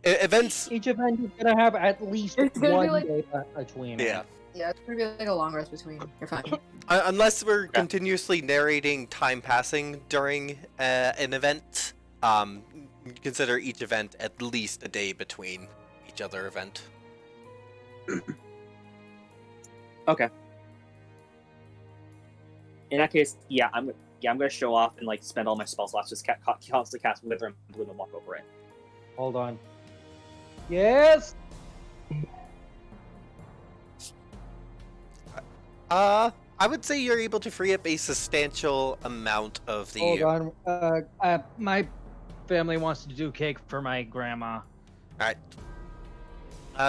A: Events.
C: Each event is gonna have at least
B: It's gonna be
C: one
B: like-
C: day between.
A: Yeah.
C: it.
B: Yeah, it's gonna be like a long rest between. You're fine.
A: Unless we're continuously narrating time passing during an event, consider each event at least a day between each other event.
E: Okay. In that case, I'm gonna show off and like spend all my spell slots, just constantly cast Wither and Bloom and walk over it.
C: Hold on. Yes.
A: I would say you're able to free up a substantial amount of the.
C: Hold on. My family wants to do cake for my grandma.
A: Alright.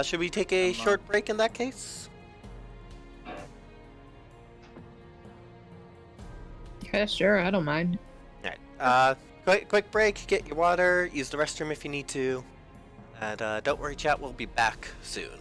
A: Should we take a short break in that case?
B: Yeah, sure, I don't mind.
A: Alright. Quick break, get your water, use the restroom if you need to. And don't worry, chat, we'll be back soon.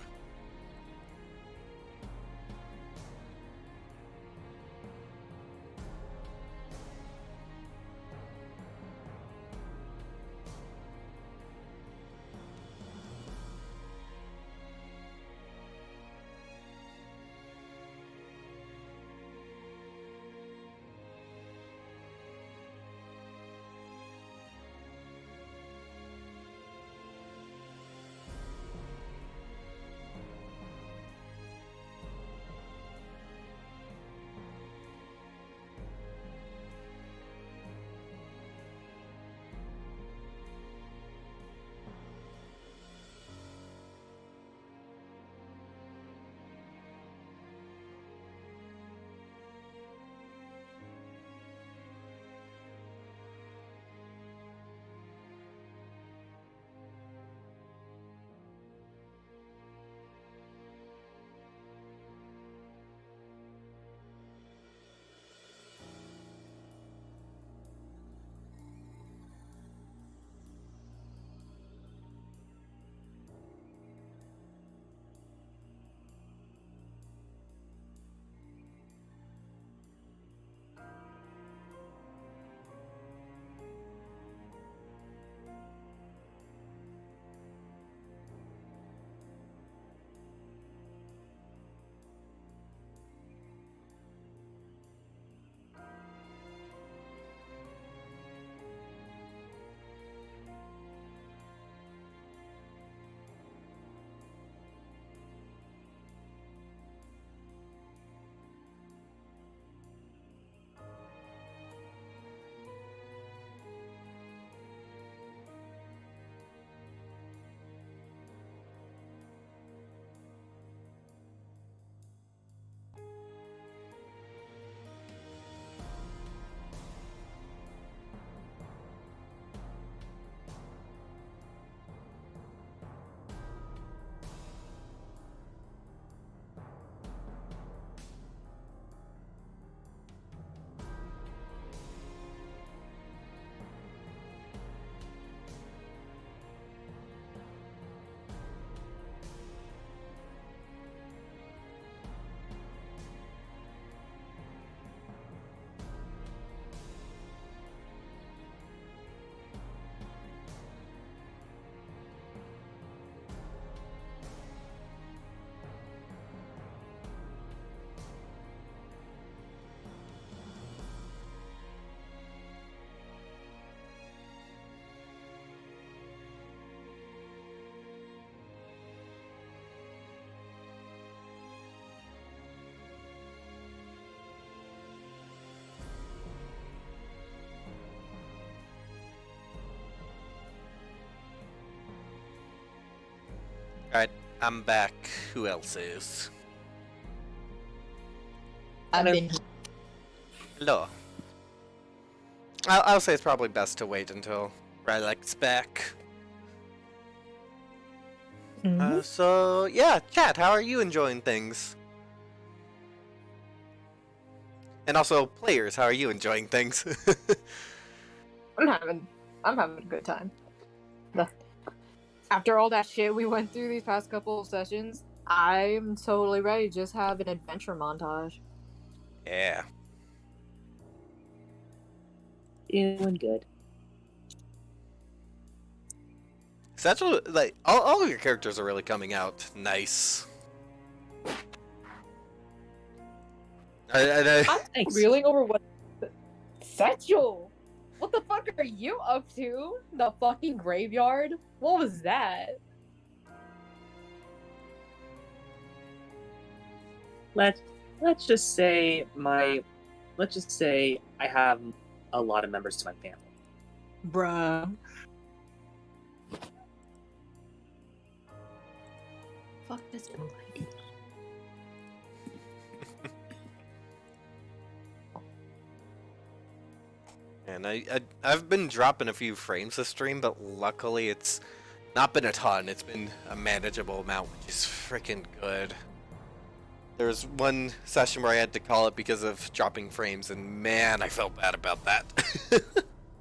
A: Alright, I'm back. Who else is?
B: I've been.
A: Hello. I'll say it's probably best to wait until Rylek's back. So, yeah, chat, how are you enjoying things? And also, players, how are you enjoying things?
G: I'm having a good time. After all that shit we went through these past couple of sessions, I'm totally ready to just have an adventure montage.
A: Yeah.
E: Doing good.
A: So that's what, like, all of your characters are really coming out nice.
G: I'm
E: Thanks.
G: reeling over what. Satchel! What the fuck are you up to? The fucking graveyard? What was that?
E: Let's just say I have a lot of members to my family.
G: Bruh. Fuck this old lady.
A: And I've been dropping a few frames this stream, but luckily it's Not been a ton. It's been a manageable amount, which is freaking good. There was one session where I had to call it because of dropping frames, and man, I felt bad about that.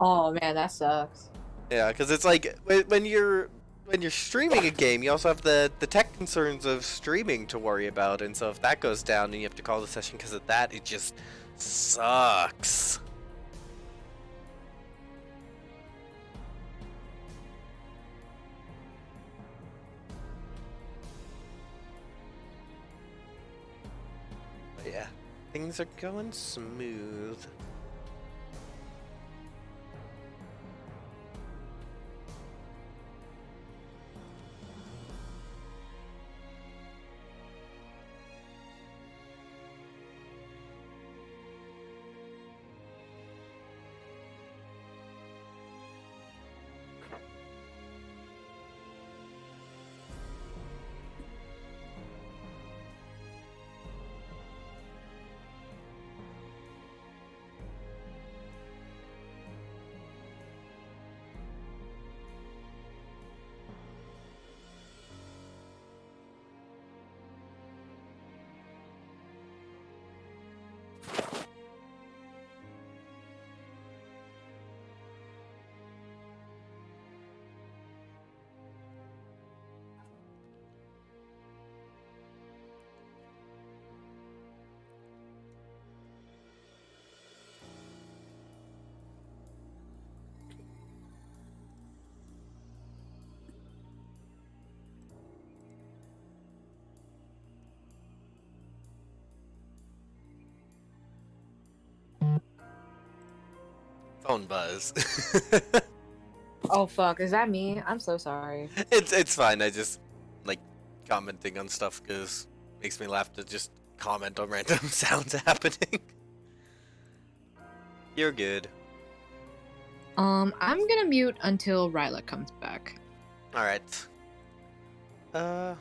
G: Oh man, that sucks.
A: Yeah, because it's like when you're streaming a game, you also have the tech concerns of streaming to worry about, and so if that goes down and you have to call the session because of that, it just sucks. But yeah, things are going smooth. Phone buzz.
G: Oh fuck, is that me? I'm so sorry.
A: It's fine. I just like commenting on stuff because it makes me laugh to just comment on random sounds happening. You're good.
B: I'm gonna mute until Ryla comes back.
A: All right. Yeah.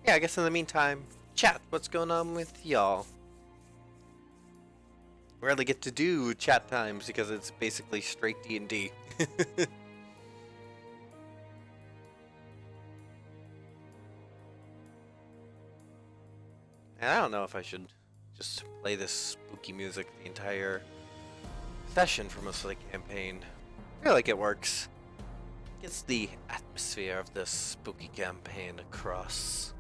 A: I guess in the meantime, chat. What's going on with y'all? Rarely get to do chat times because it's basically straight D&D. And I don't know if I should just play this spooky music the entire session for most of the campaign. I feel like it works. Gets the atmosphere of this spooky campaign across.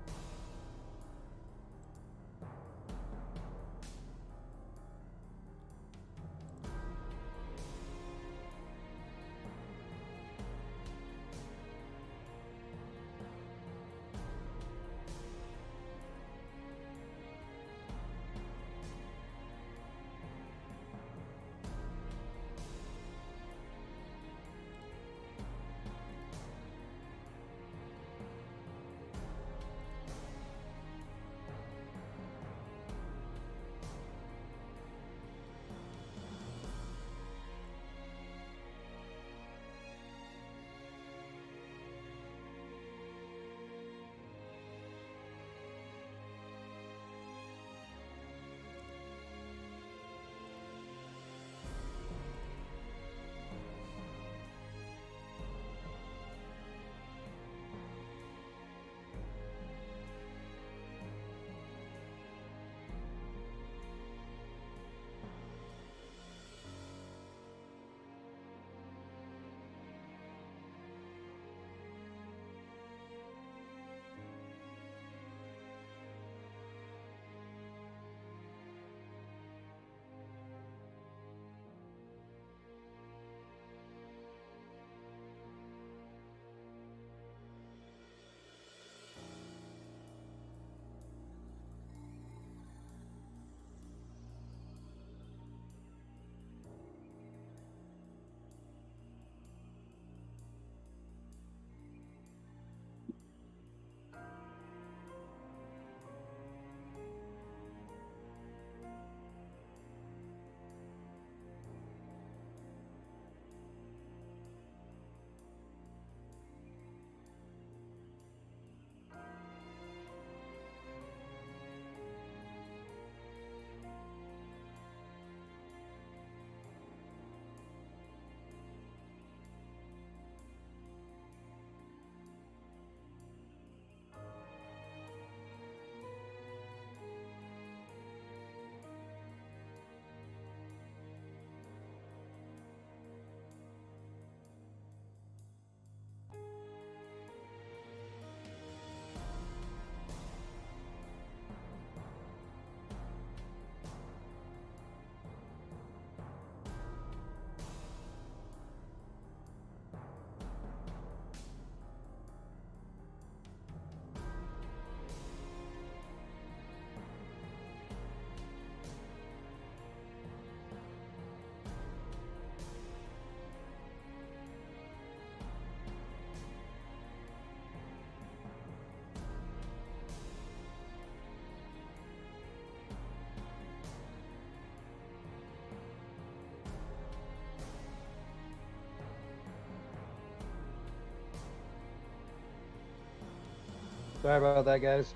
C: Sorry about that, guys.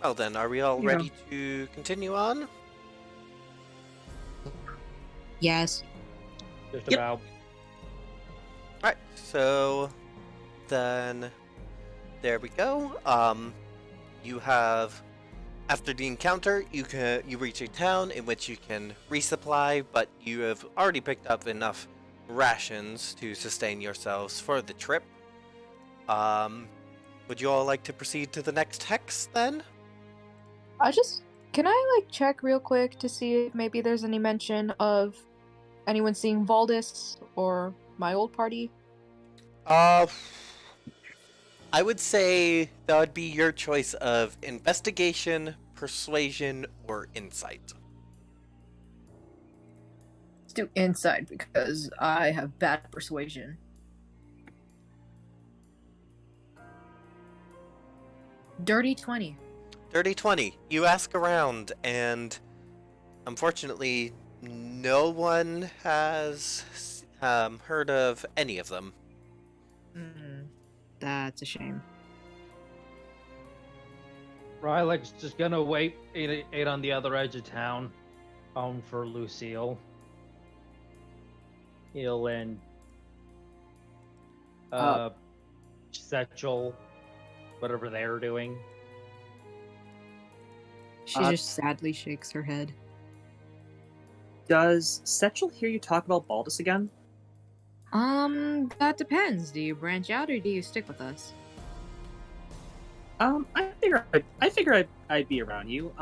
A: Well then, are we all
B: Yeah.
A: ready to continue on?
B: Yes.
C: Just
E: Yep.
C: about.
A: Alright, so then there we go. You have, after the encounter, you reach a town in which you can resupply, but you have already picked up enough rations to sustain yourselves for the trip. Would you all like to proceed to the next hex then?
G: Can I like check real quick to see if maybe there's any mention of anyone seeing Valdis or my old party?
A: I would say that would be your choice of investigation, persuasion, or insight.
G: Let's do insight because I have bad persuasion. Dirty 20.
A: Dirty 20. You ask around, and unfortunately, no one has heard of any of them.
B: That's a shame.
C: Rylek's just gonna wait eight on the other edge of town, for Lucille. He'll and Setchel, whatever they're doing.
B: She just sadly shakes her head.
E: Does Setchel hear you talk about Baldus again?
B: That depends. Do you branch out or do you stick with us?
E: I figure I'd be around you.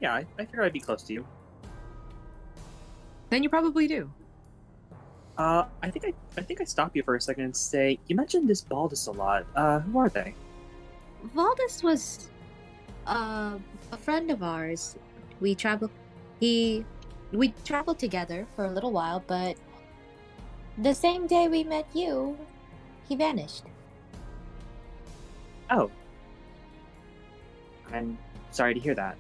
E: Yeah, I figure I'd be close to you.
B: Then you probably do.
E: I think I stop you for a second and say, you mentioned this Baldus a lot. Who are they?
D: Valdis was a friend of ours. We traveled together for a little while, but the same day we met you, he vanished.
E: Oh. I'm sorry to hear that.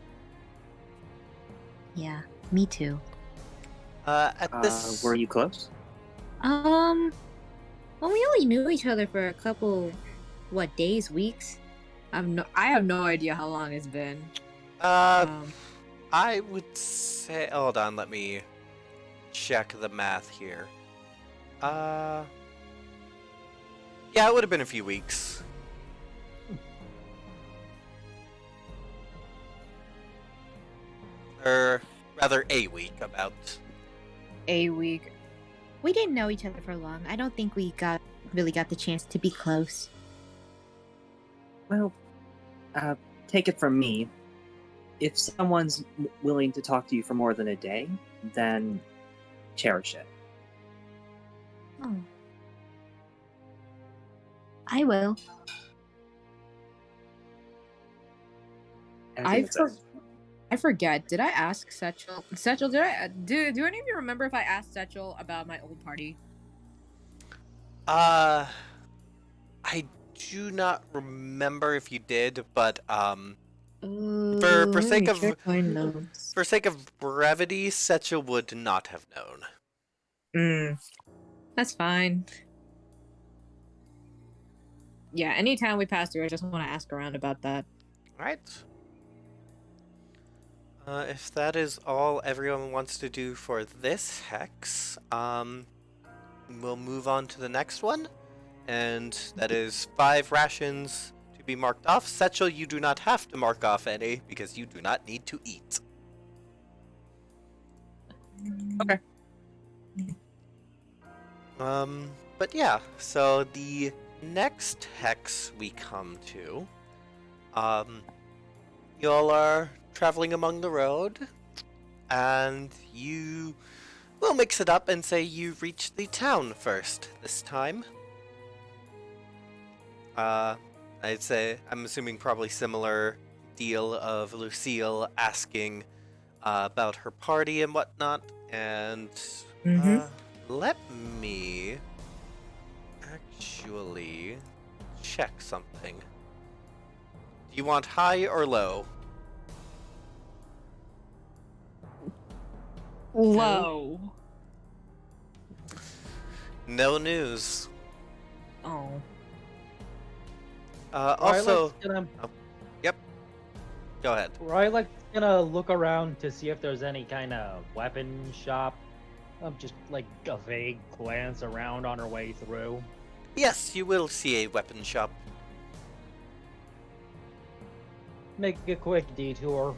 D: Yeah, me too.
A: At this...
E: Were you close?
D: Well, we only knew each other for a couple, days, weeks?
B: I have no idea how long it's been.
A: I would say... Hold on, let me check the math here. Yeah, it would have been a few weeks. Or rather, a week, about.
B: A week.
D: We didn't know each other for long. I don't think we really got the chance to be close.
E: Well, take it from me. If someone's willing to talk to you for more than a day, then cherish it.
D: Oh. I will.
E: And I think that's it.
B: I forget. Did I ask Setchel? Setchel, do any of you remember if I asked Setchel about my old party?
A: I do not remember if you did, but for sake of brevity, Setcha would not have known.
B: That's fine. Yeah, anytime we pass through, I just want to ask around about that.
A: Alright. If that is all everyone wants to do for this hex, we'll move on to the next one. And that is 5 rations to be marked off. Setchel, you do not have to mark off any, because you do not need to eat.
E: Okay.
A: But yeah, so the next hex we come to, y'all are traveling among the road, and you will mix it up and say you reached the town first this time. I'd say, I'm assuming probably similar deal of Lucille asking about her party and whatnot, and let me actually check something. Do you want high or low?
B: Whoa.
A: No news.
B: Oh.
A: Also,
C: Rylek's gonna,
A: go ahead.
C: Rylek's gonna look around to see if there's any kind of weapon shop. Just like a vague glance around on her way through.
A: Yes, you will see a weapon shop.
C: Make a quick detour.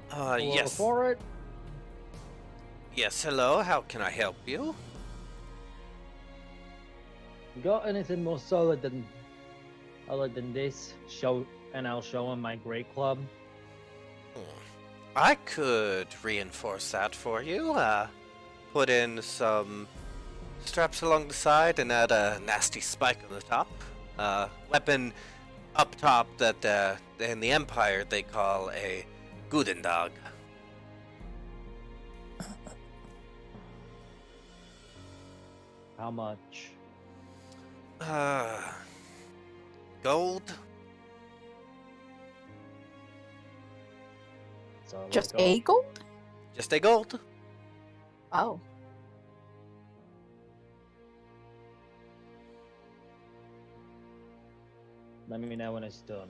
C: Hello
A: Yes.
C: for it.
A: Yes, hello, how can I help you?
C: Got anything more solid than this? I'll show him my great club.
A: I could reinforce that for you. Put in some straps along the side and add a nasty spike on the top. Weapon up top that in the Empire they call a Gudendog.
C: How much?
A: Gold?
C: So
G: Just
C: like
G: a gold?
A: Just a gold.
G: Oh.
C: Let me know when it's done.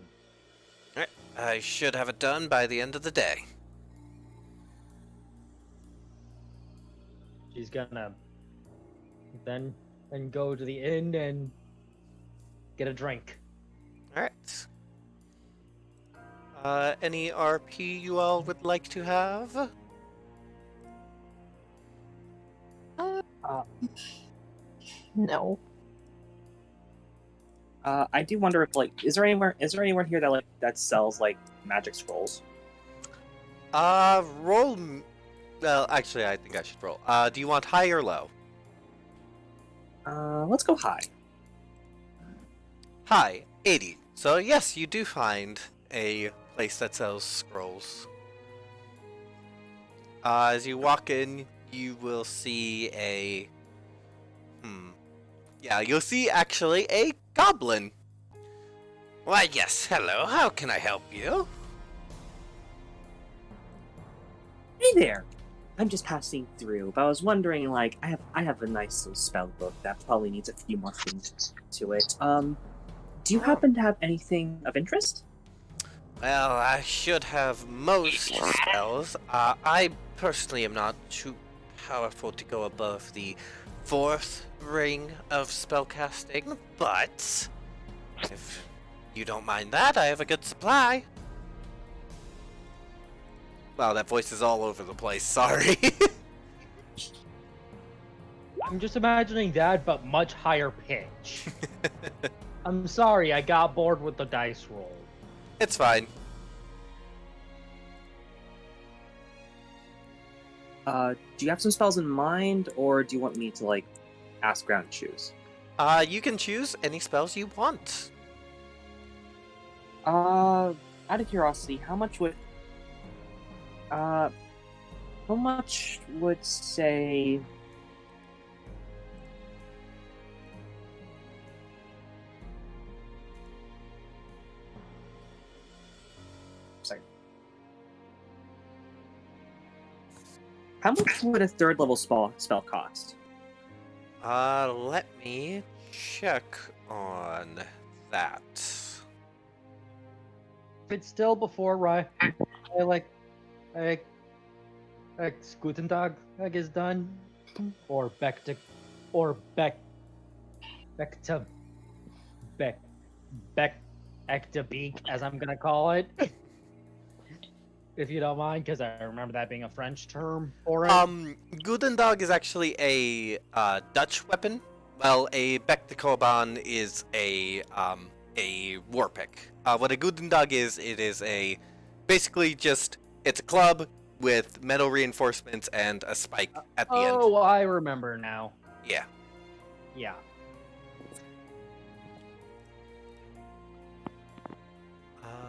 A: I should have it done by the end of the day.
C: She's gonna then go to the inn and get a drink.
A: Alright. Any RP you all would like to have?
G: No.
E: I do wonder if like is there anyone here that sells like magic scrolls?
A: Roll. Well, actually, I think I should roll. Do you want high or low?
E: Let's go high.
A: High, 80. So yes, you do find a place that sells scrolls. As you walk in, you will see a... Yeah, you'll see actually a goblin. Why, yes, hello, how can I help you?
E: Hey there. I'm just passing through, but I was wondering, like, I have a nice little spell book that probably needs a few more things to it. Do you happen to have anything of interest?
A: Well, I should have most spells. I personally am not too powerful to go above the 4th ring of spellcasting, but if you don't mind that, I have a good supply. Wow, that voice is all over the place, sorry.
C: I'm just imagining that, but much higher pitch. I'm sorry, I got bored with the dice roll.
A: It's fine.
E: Do you have some spells in mind, or do you want me to, like, ask around and choose?
A: You can choose any spells you want.
E: Out of curiosity, how much would say sorry. How much would a 3rd level spell cost?
A: Let me check on that.
C: If it's still before Gutentag is done, or back to beak, as I'm gonna call it. If you don't mind, because I remember that being a French term for it.
A: Gudendog is actually a Dutch weapon. Well, a Bec de Coban is a war pick. What a Gudendog is, it is basically just, it's a club with metal reinforcements and a spike at the end.
C: Oh, I remember now.
A: Yeah.
C: Yeah.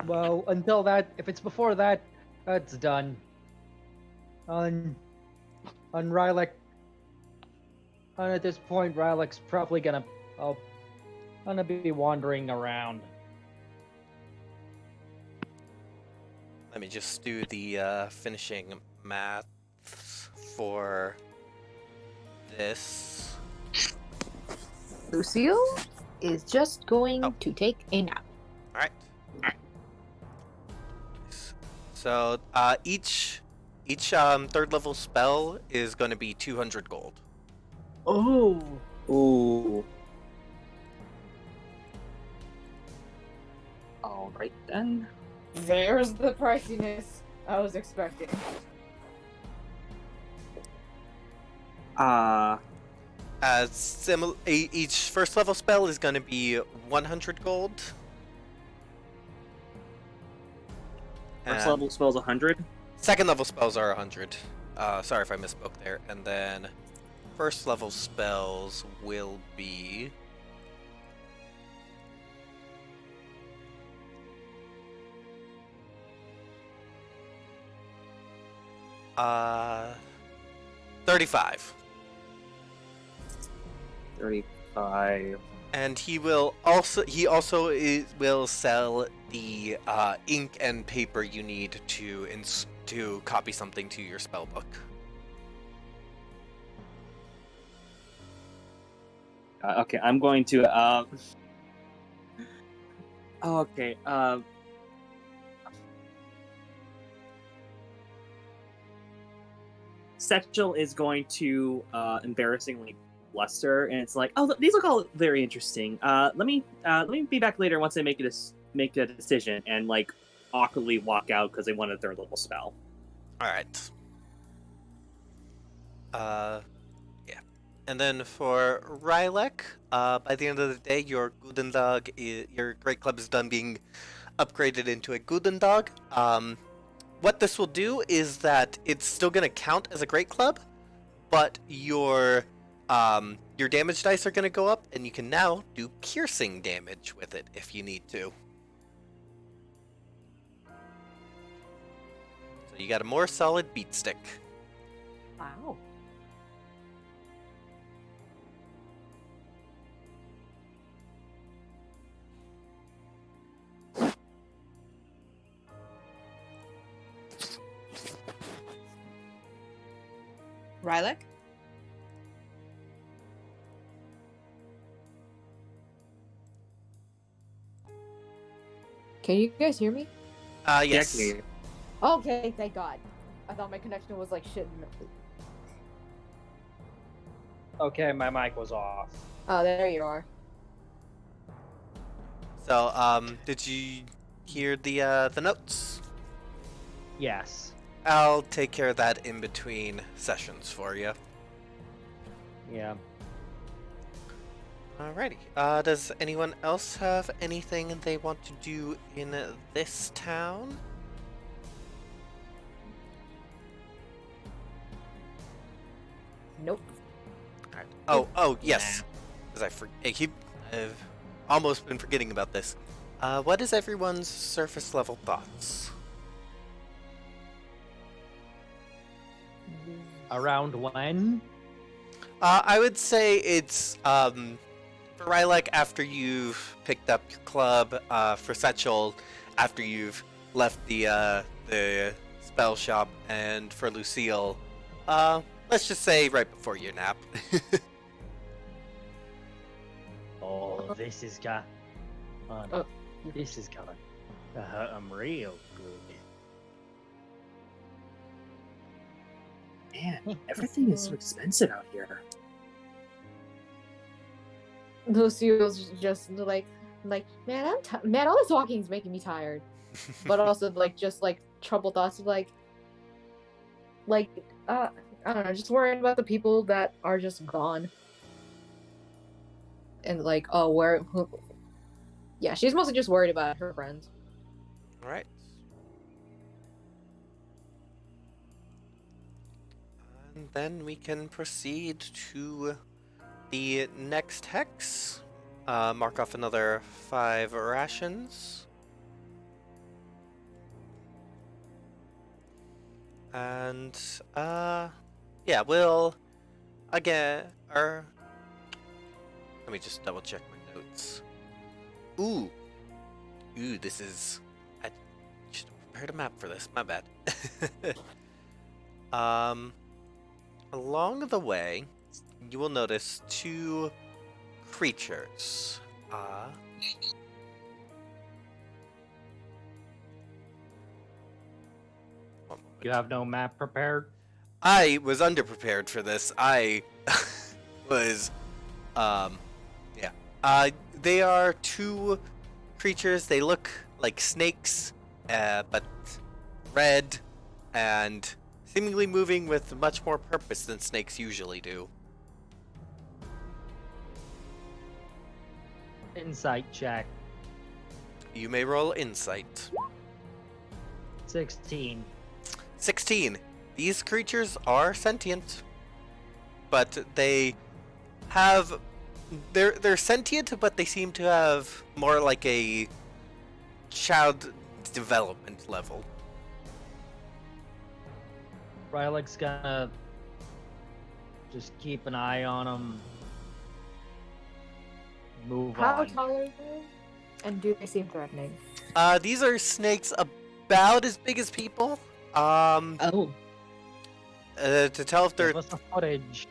C: Well, until that, if it's before that, that's done. On Rylek. And at this point, Rylek's probably gonna be wandering around.
A: Let me just do the finishing maths. for this.
B: Lucille is just going
A: Oh.
B: to take a nap.
A: All right. So each third level spell is going to be 200 gold.
G: Oh.
E: Ooh. All right then.
G: There's the priciness I was expecting.
A: Each first level spell is going to be 100 gold.
E: First
A: And
E: level spells 100.
A: second level spells are 100. Sorry if I misspoke there. And then first level spells will be uh 35.
E: 35.
A: And he will will sell the ink and paper you need to copy something to your spell book.
E: Okay, I'm going to. Okay. Setchel is going to embarrassingly bluster, and it's like, oh, these look all very interesting. Let me be back later once I make a decision, and like awkwardly walk out because they want a third level spell.
A: All right. Yeah. And then for Rylek, by the end of the day, your your Great Club is done being upgraded into a Gudendog. What this will do is that it's still going to count as a Great Club, but your damage dice are going to go up, and you can now do piercing damage with it if you need to. So you got a more solid beat stick.
G: Wow.
B: Rylek? Can you guys hear me?
A: Yes.
E: Yeah,
G: Okay, thank God. I thought my connection was like shit.
C: Okay, my mic was off.
G: Oh, there you are.
A: So, did you hear the notes?
C: Yes.
A: I'll take care of that in between sessions for you.
C: Yeah.
A: Alrighty. Does anyone else have anything they want to do in this town?
G: Nope.
A: Alright. Oh, yes. Because I've almost been forgetting about this. What is everyone's surface level thoughts?
C: Around when?
A: I would say it's for Rylek after you've picked up your club. For Setchel after you've left the spell shop, and for Lucille, let's just say right before your nap.
C: Oh, this is got.
G: Oh.
C: This is gonna hurt 'em real good.
E: Man, everything is so expensive out here.
G: Lucille's just like, man, man, all this walking is making me tired. But also just troubled thoughts of I don't know, just worrying about the people that are just gone. And yeah, she's mostly just worried about her friends.
A: Alright. And then we can proceed to the next hex. Mark off another 5 rations. And, yeah, we'll, again, let me just double check my notes. Ooh, this is, I should have prepared a map for this, my bad. along the way, you will notice two creatures. One
C: You
A: moment.
C: have no map prepared?
A: I was underprepared for this. I was, yeah. They are two creatures. They look like snakes, but red and seemingly moving with much more purpose than snakes usually do.
C: Insight check.
A: You may roll insight.
C: 16.
A: 16. These creatures are sentient, but they have they're sentient, but they seem to have more like a child development level.
C: Rylek's gonna just keep an eye on them. Move
G: How
C: on.
G: tall are they? And do they seem threatening?
A: These are snakes about as big as people.
B: Oh.
A: To tell if they're
C: Give us the footage.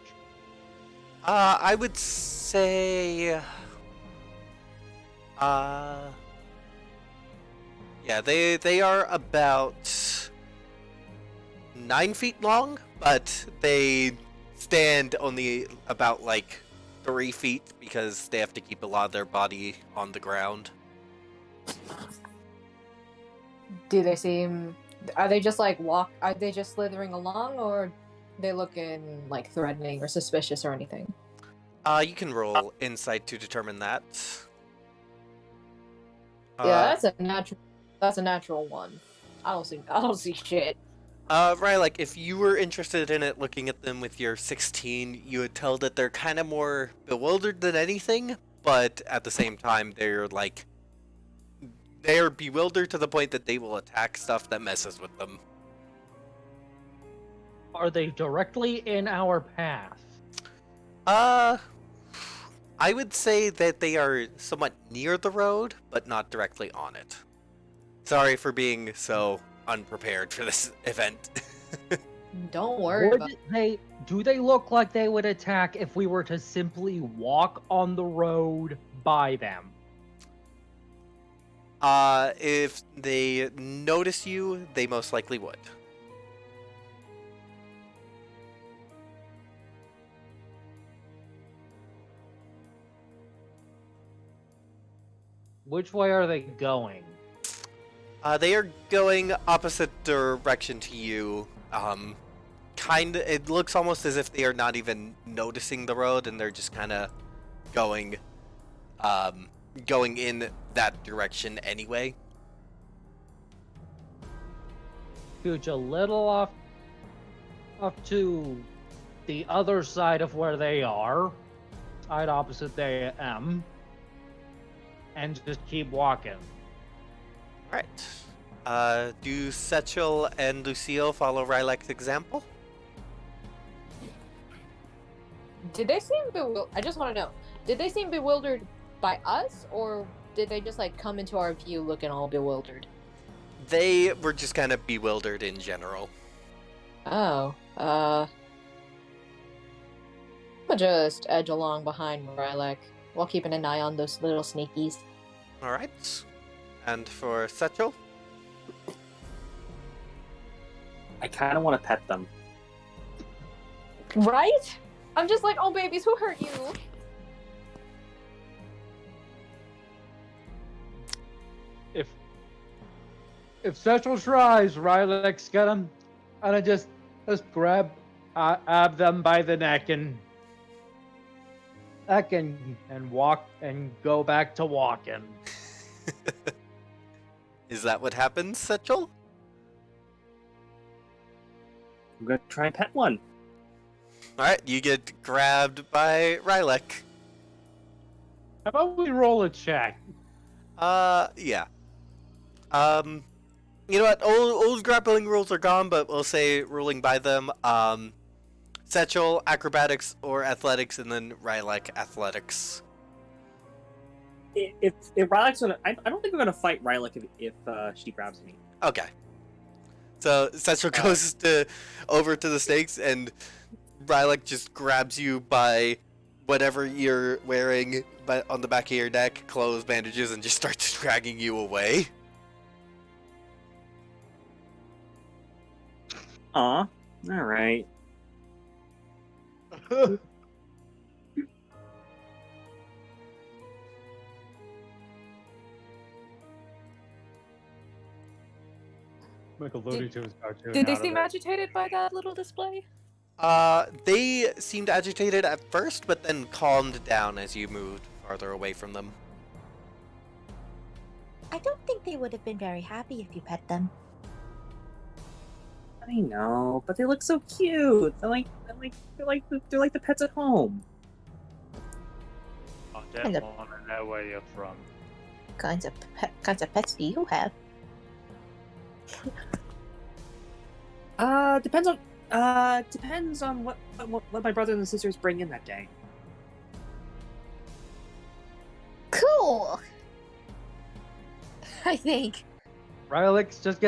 A: I would say, yeah, they are about 9 feet long, but they stand only about like 3 feet because they have to keep a lot of their body on the ground.
G: Do they seem? Are they just like walk? Are they just slithering along, or they looking like threatening or suspicious or anything?
A: You can roll insight to determine that.
G: Yeah, that's a natural. That's a natural one. I don't see shit.
A: Right, like if you were interested in it, looking at them with your 16, you would tell that they're kind of more bewildered than anything, but at the same time, they're bewildered to the point that they will attack stuff that messes with them.
C: Are they directly in our path?
A: I would say that they are somewhat near the road, but not directly on it. Sorry for being so unprepared for this event.
G: Don't worry
C: Would
G: about.
C: do they look like they would attack if we were to simply walk on the road by them?
A: If they notice you, they most likely would.
C: Which way are they going?
A: They are going opposite direction to you. It looks almost as if they are not even noticing the road, and they're just kind of going in that direction anyway.
C: Scooch a little off to the other side of where they are, side opposite they am, and just keep walking.
A: Alright. Do Setchel and Lucille follow Rylek's example?
G: Did they seem bewildered? I just want to know. Did they seem bewildered by us, or did they just like come into our view looking all bewildered?
A: They were just kind of bewildered in general.
G: Oh, I'm gonna just edge along behind Rylek while keeping an eye on those little snakies.
A: Alright. And for Setchel?
E: I kind of want to pet them.
G: Right? I'm just like, oh babies, who hurt you?
C: If Satchel tries, Rylek's gonna just grab ab them by the neck and walk and go back to walking.
A: Is that what happens, Setchel?
E: I'm gonna try and pet one.
A: Alright, you get grabbed by Rylek.
C: How about we roll a check?
A: Yeah. You know what? Old grappling rules are gone, but we'll say ruling by them. Setchel, acrobatics or athletics, and then Rylek, athletics.
E: If Rylek's gonna, I don't think we're gonna fight Rylek if she grabs me.
A: Okay. So Setchel goes over to the snakes, and Rylak just grabs you by whatever you're wearing on the back of your neck, clothes, bandages, and just starts dragging you away.
E: Aw, all right.
C: Michael
H: Did-
C: Looney Tunes cartoon.
H: Did they
C: out of
H: seem
C: it.
H: agitated by that little display?
A: They seemed agitated at first, but then calmed down as you moved farther away from them.
D: I don't think they would have been very happy if you pet them.
E: I know, but they look so cute. They're like the pets at home.
I: I
D: Kind of-
I: don't want to know where you're from.
D: Kinds of pets do you have?
E: Depends on what my brothers and sisters bring in that day.
D: Cool. I think.
C: Rylak's just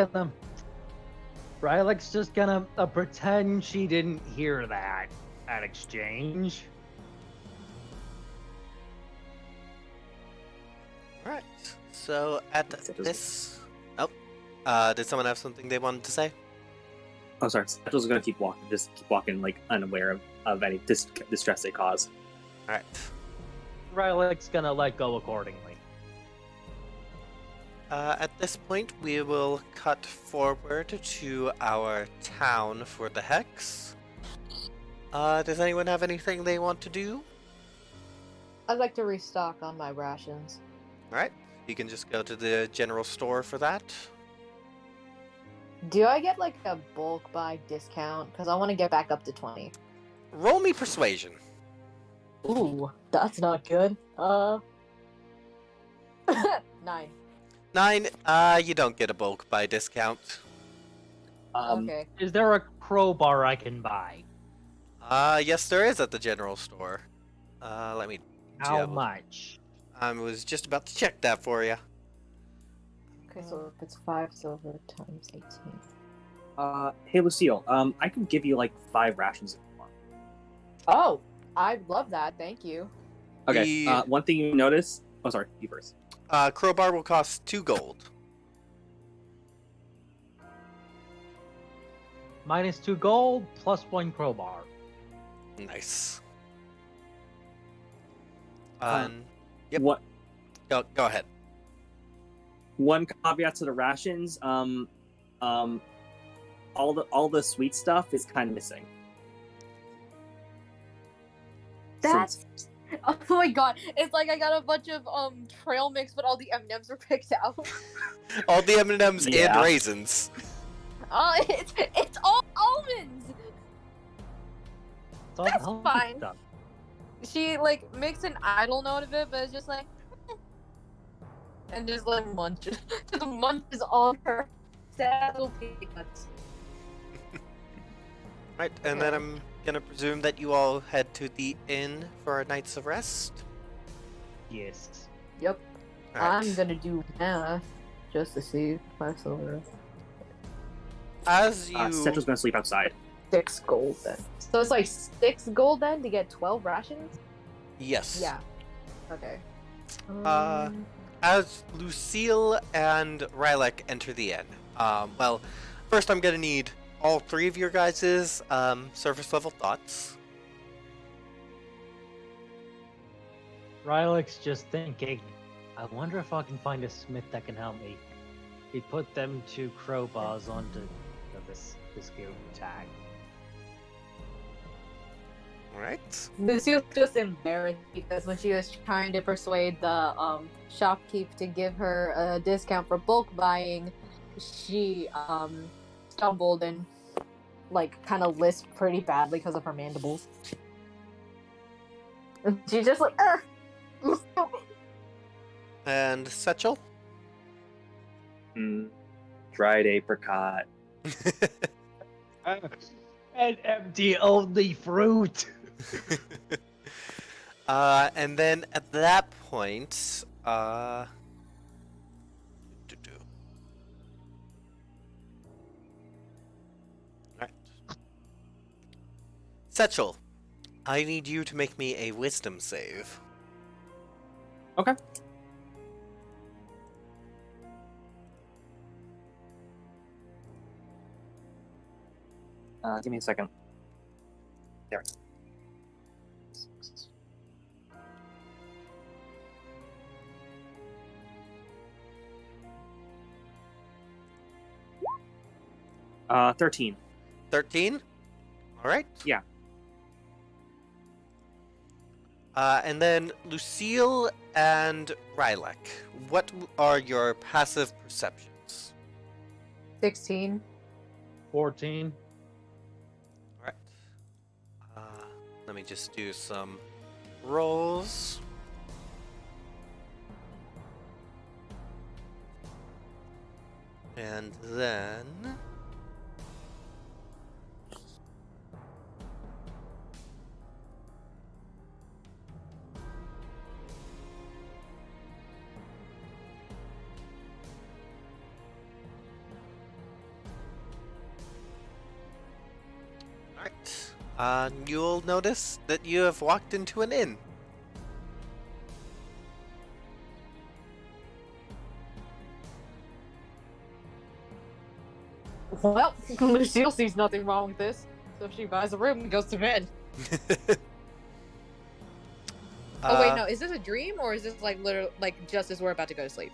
C: gonna pretend she didn't hear that exchange.
A: Alright, so at this... Oh, did someone have something they wanted to say?
E: Oh, sorry. Satchel's gonna keep walking, like unaware of any distress they cause.
A: Alright.
C: Rylak's gonna let go accordingly.
A: At this point, we will cut forward to our town for the Hex. Does anyone have anything they want to do?
G: I'd like to restock on my rations.
A: Alright, you can just go to the general store for that.
G: Do I get like a bulk buy discount? Because I want to get back up to 20.
A: Roll me persuasion.
G: Ooh, that's not good. 9.
A: 9, you don't get a bulk buy discount.
G: Okay.
C: Is there a crowbar I can buy?
A: Yes there is at the general store. Let me...
C: How
A: double-
C: much?
A: I was just about to check that for you.
G: Okay, so if it's 5 silver times 18.
E: Hey Lucille, I can give you like 5 rations if you want.
G: Oh, I love that. Thank you.
E: Okay.
A: The-
E: One thing you notice. Oh, sorry. You first.
A: Crowbar will cost 2 gold.
C: Minus 2 gold, plus 1 crowbar.
A: Nice.
E: Uh,
A: Yep.
E: What?
A: Go ahead.
E: One caveat to the rations. All the sweet stuff is kind of missing.
B: That's oh my god! It's like I got a bunch of trail mix, but all the M&Ms were picked out.
A: All the M&Ms
E: Yeah.
A: and raisins.
B: It's all almonds.
C: It's all
B: That's
C: healthy
B: fine.
C: stuff.
B: She like makes an idle note of it, but it's just like, and just like munches, just munches on her sad little peanuts.
A: Right, and then I'm gonna presume that you all head to the inn for a night's of rest.
C: Yes.
G: Yep.
A: Alright.
G: I'm gonna do math just to see 5 silver.
A: As you
E: Central's gonna sleep outside.
G: 6 gold then. So it's like 6 gold then to get 12 rations?
A: yes,
G: Yeah. Okay.
A: as Lucille and Rylak enter the inn. Well, first I'm gonna need all 3 of your guys' surface level thoughts.
C: Rylak's just thinking, I wonder if I can find a smith that can help me. He put them 2 crowbars onto this goon tag.
A: Alright.
B: Lucille's just embarrassed because when she was trying to persuade the shopkeep to give her a discount for bulk buying, she stumbled and like kind of lisped pretty badly because of her mandibles. And she's just like, you stupid.
A: And Setchel?
E: Dried apricot.
C: An empty only fruit.
A: And then at that point, Alright. Setchel, I need you to make me a wisdom save.
E: Okay. Give me a second. There. Uh, 13.
A: 13? Alright.
E: Yeah.
A: And then Lucille and Rylek, what are your passive perceptions?
G: 16.
C: 14.
A: Alright. Let me just do some rolls. And then... Alright. You'll notice that you have walked into an inn.
G: Well, Lucille sees nothing wrong with this, so she buys a room and goes to bed. Oh wait, no, is this a dream or is this like literally like just as we're about to go to sleep?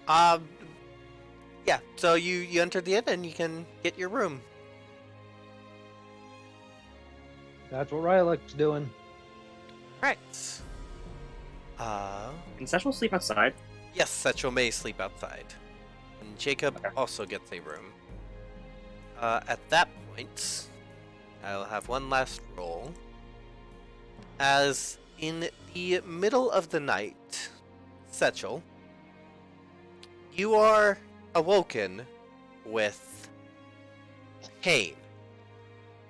A: Yeah, so you enter the inn and you can get your room.
C: That's what Rylek's doing.
A: Right.
E: Can Satchel sleep outside?
A: Yes, Setchel may sleep outside. And Jacob
E: Okay.
A: also gets a room. At that point, I'll have one last roll. As in the middle of the night, Setchel, you are awoken with pain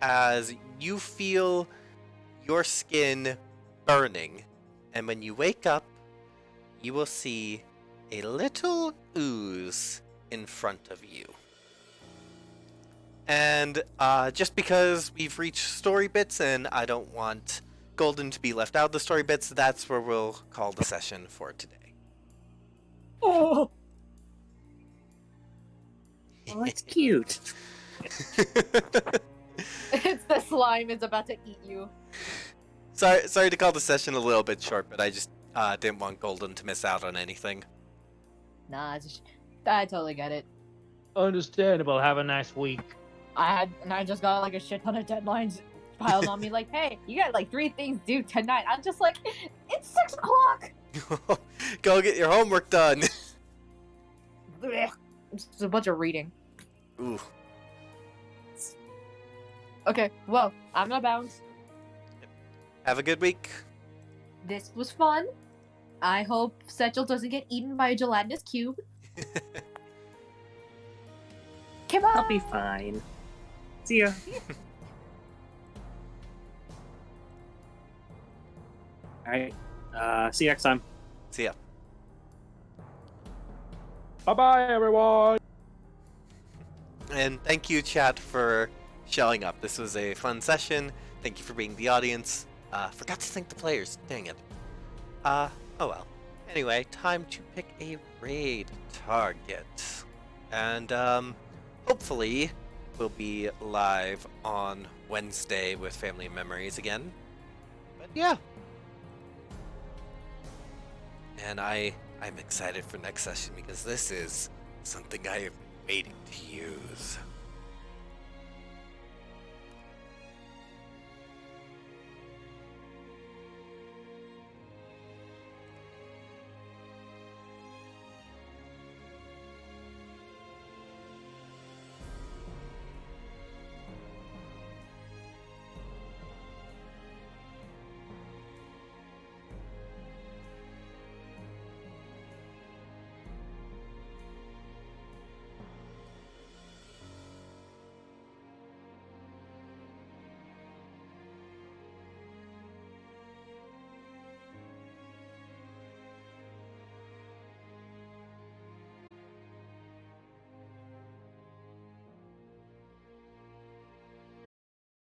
A: as you feel your skin burning, and when you wake up, you will see a little ooze in front of you. And just because we've reached story bits and I don't want Golden to be left out of the story bits, that's where we'll call the session for today.
E: Oh, that's cute.
G: It's the slime is about to eat you.
A: Sorry to call the session a little bit short, but I just didn't want Golden to miss out on anything.
B: Nah, I totally get it.
C: Understandable. Have a nice week.
B: I just got like a shit ton of deadlines piled on me. Like, hey, you got like 3 things due tonight. I'm just like, it's 6 o'clock.
A: Go get your homework done.
G: Blech. It's just a bunch of reading.
A: Ooh.
B: Okay, well, I'm gonna bounce.
A: Have a good week.
B: This was fun. I hope Setchel doesn't get eaten by a gelatinous cube. Come on.
E: I'll be fine. See ya. Alright. See you next time.
A: See ya.
C: Bye-bye, everyone.
A: And thank you, chat, for showing up. This was a fun session. Thank you for being the audience. Forgot to thank the players. Dang it. Oh well. Anyway, time to pick a raid target. And, hopefully we'll be live on Wednesday with Family Memories again. But yeah. And I'm excited for next session because this is something I have been waiting to use.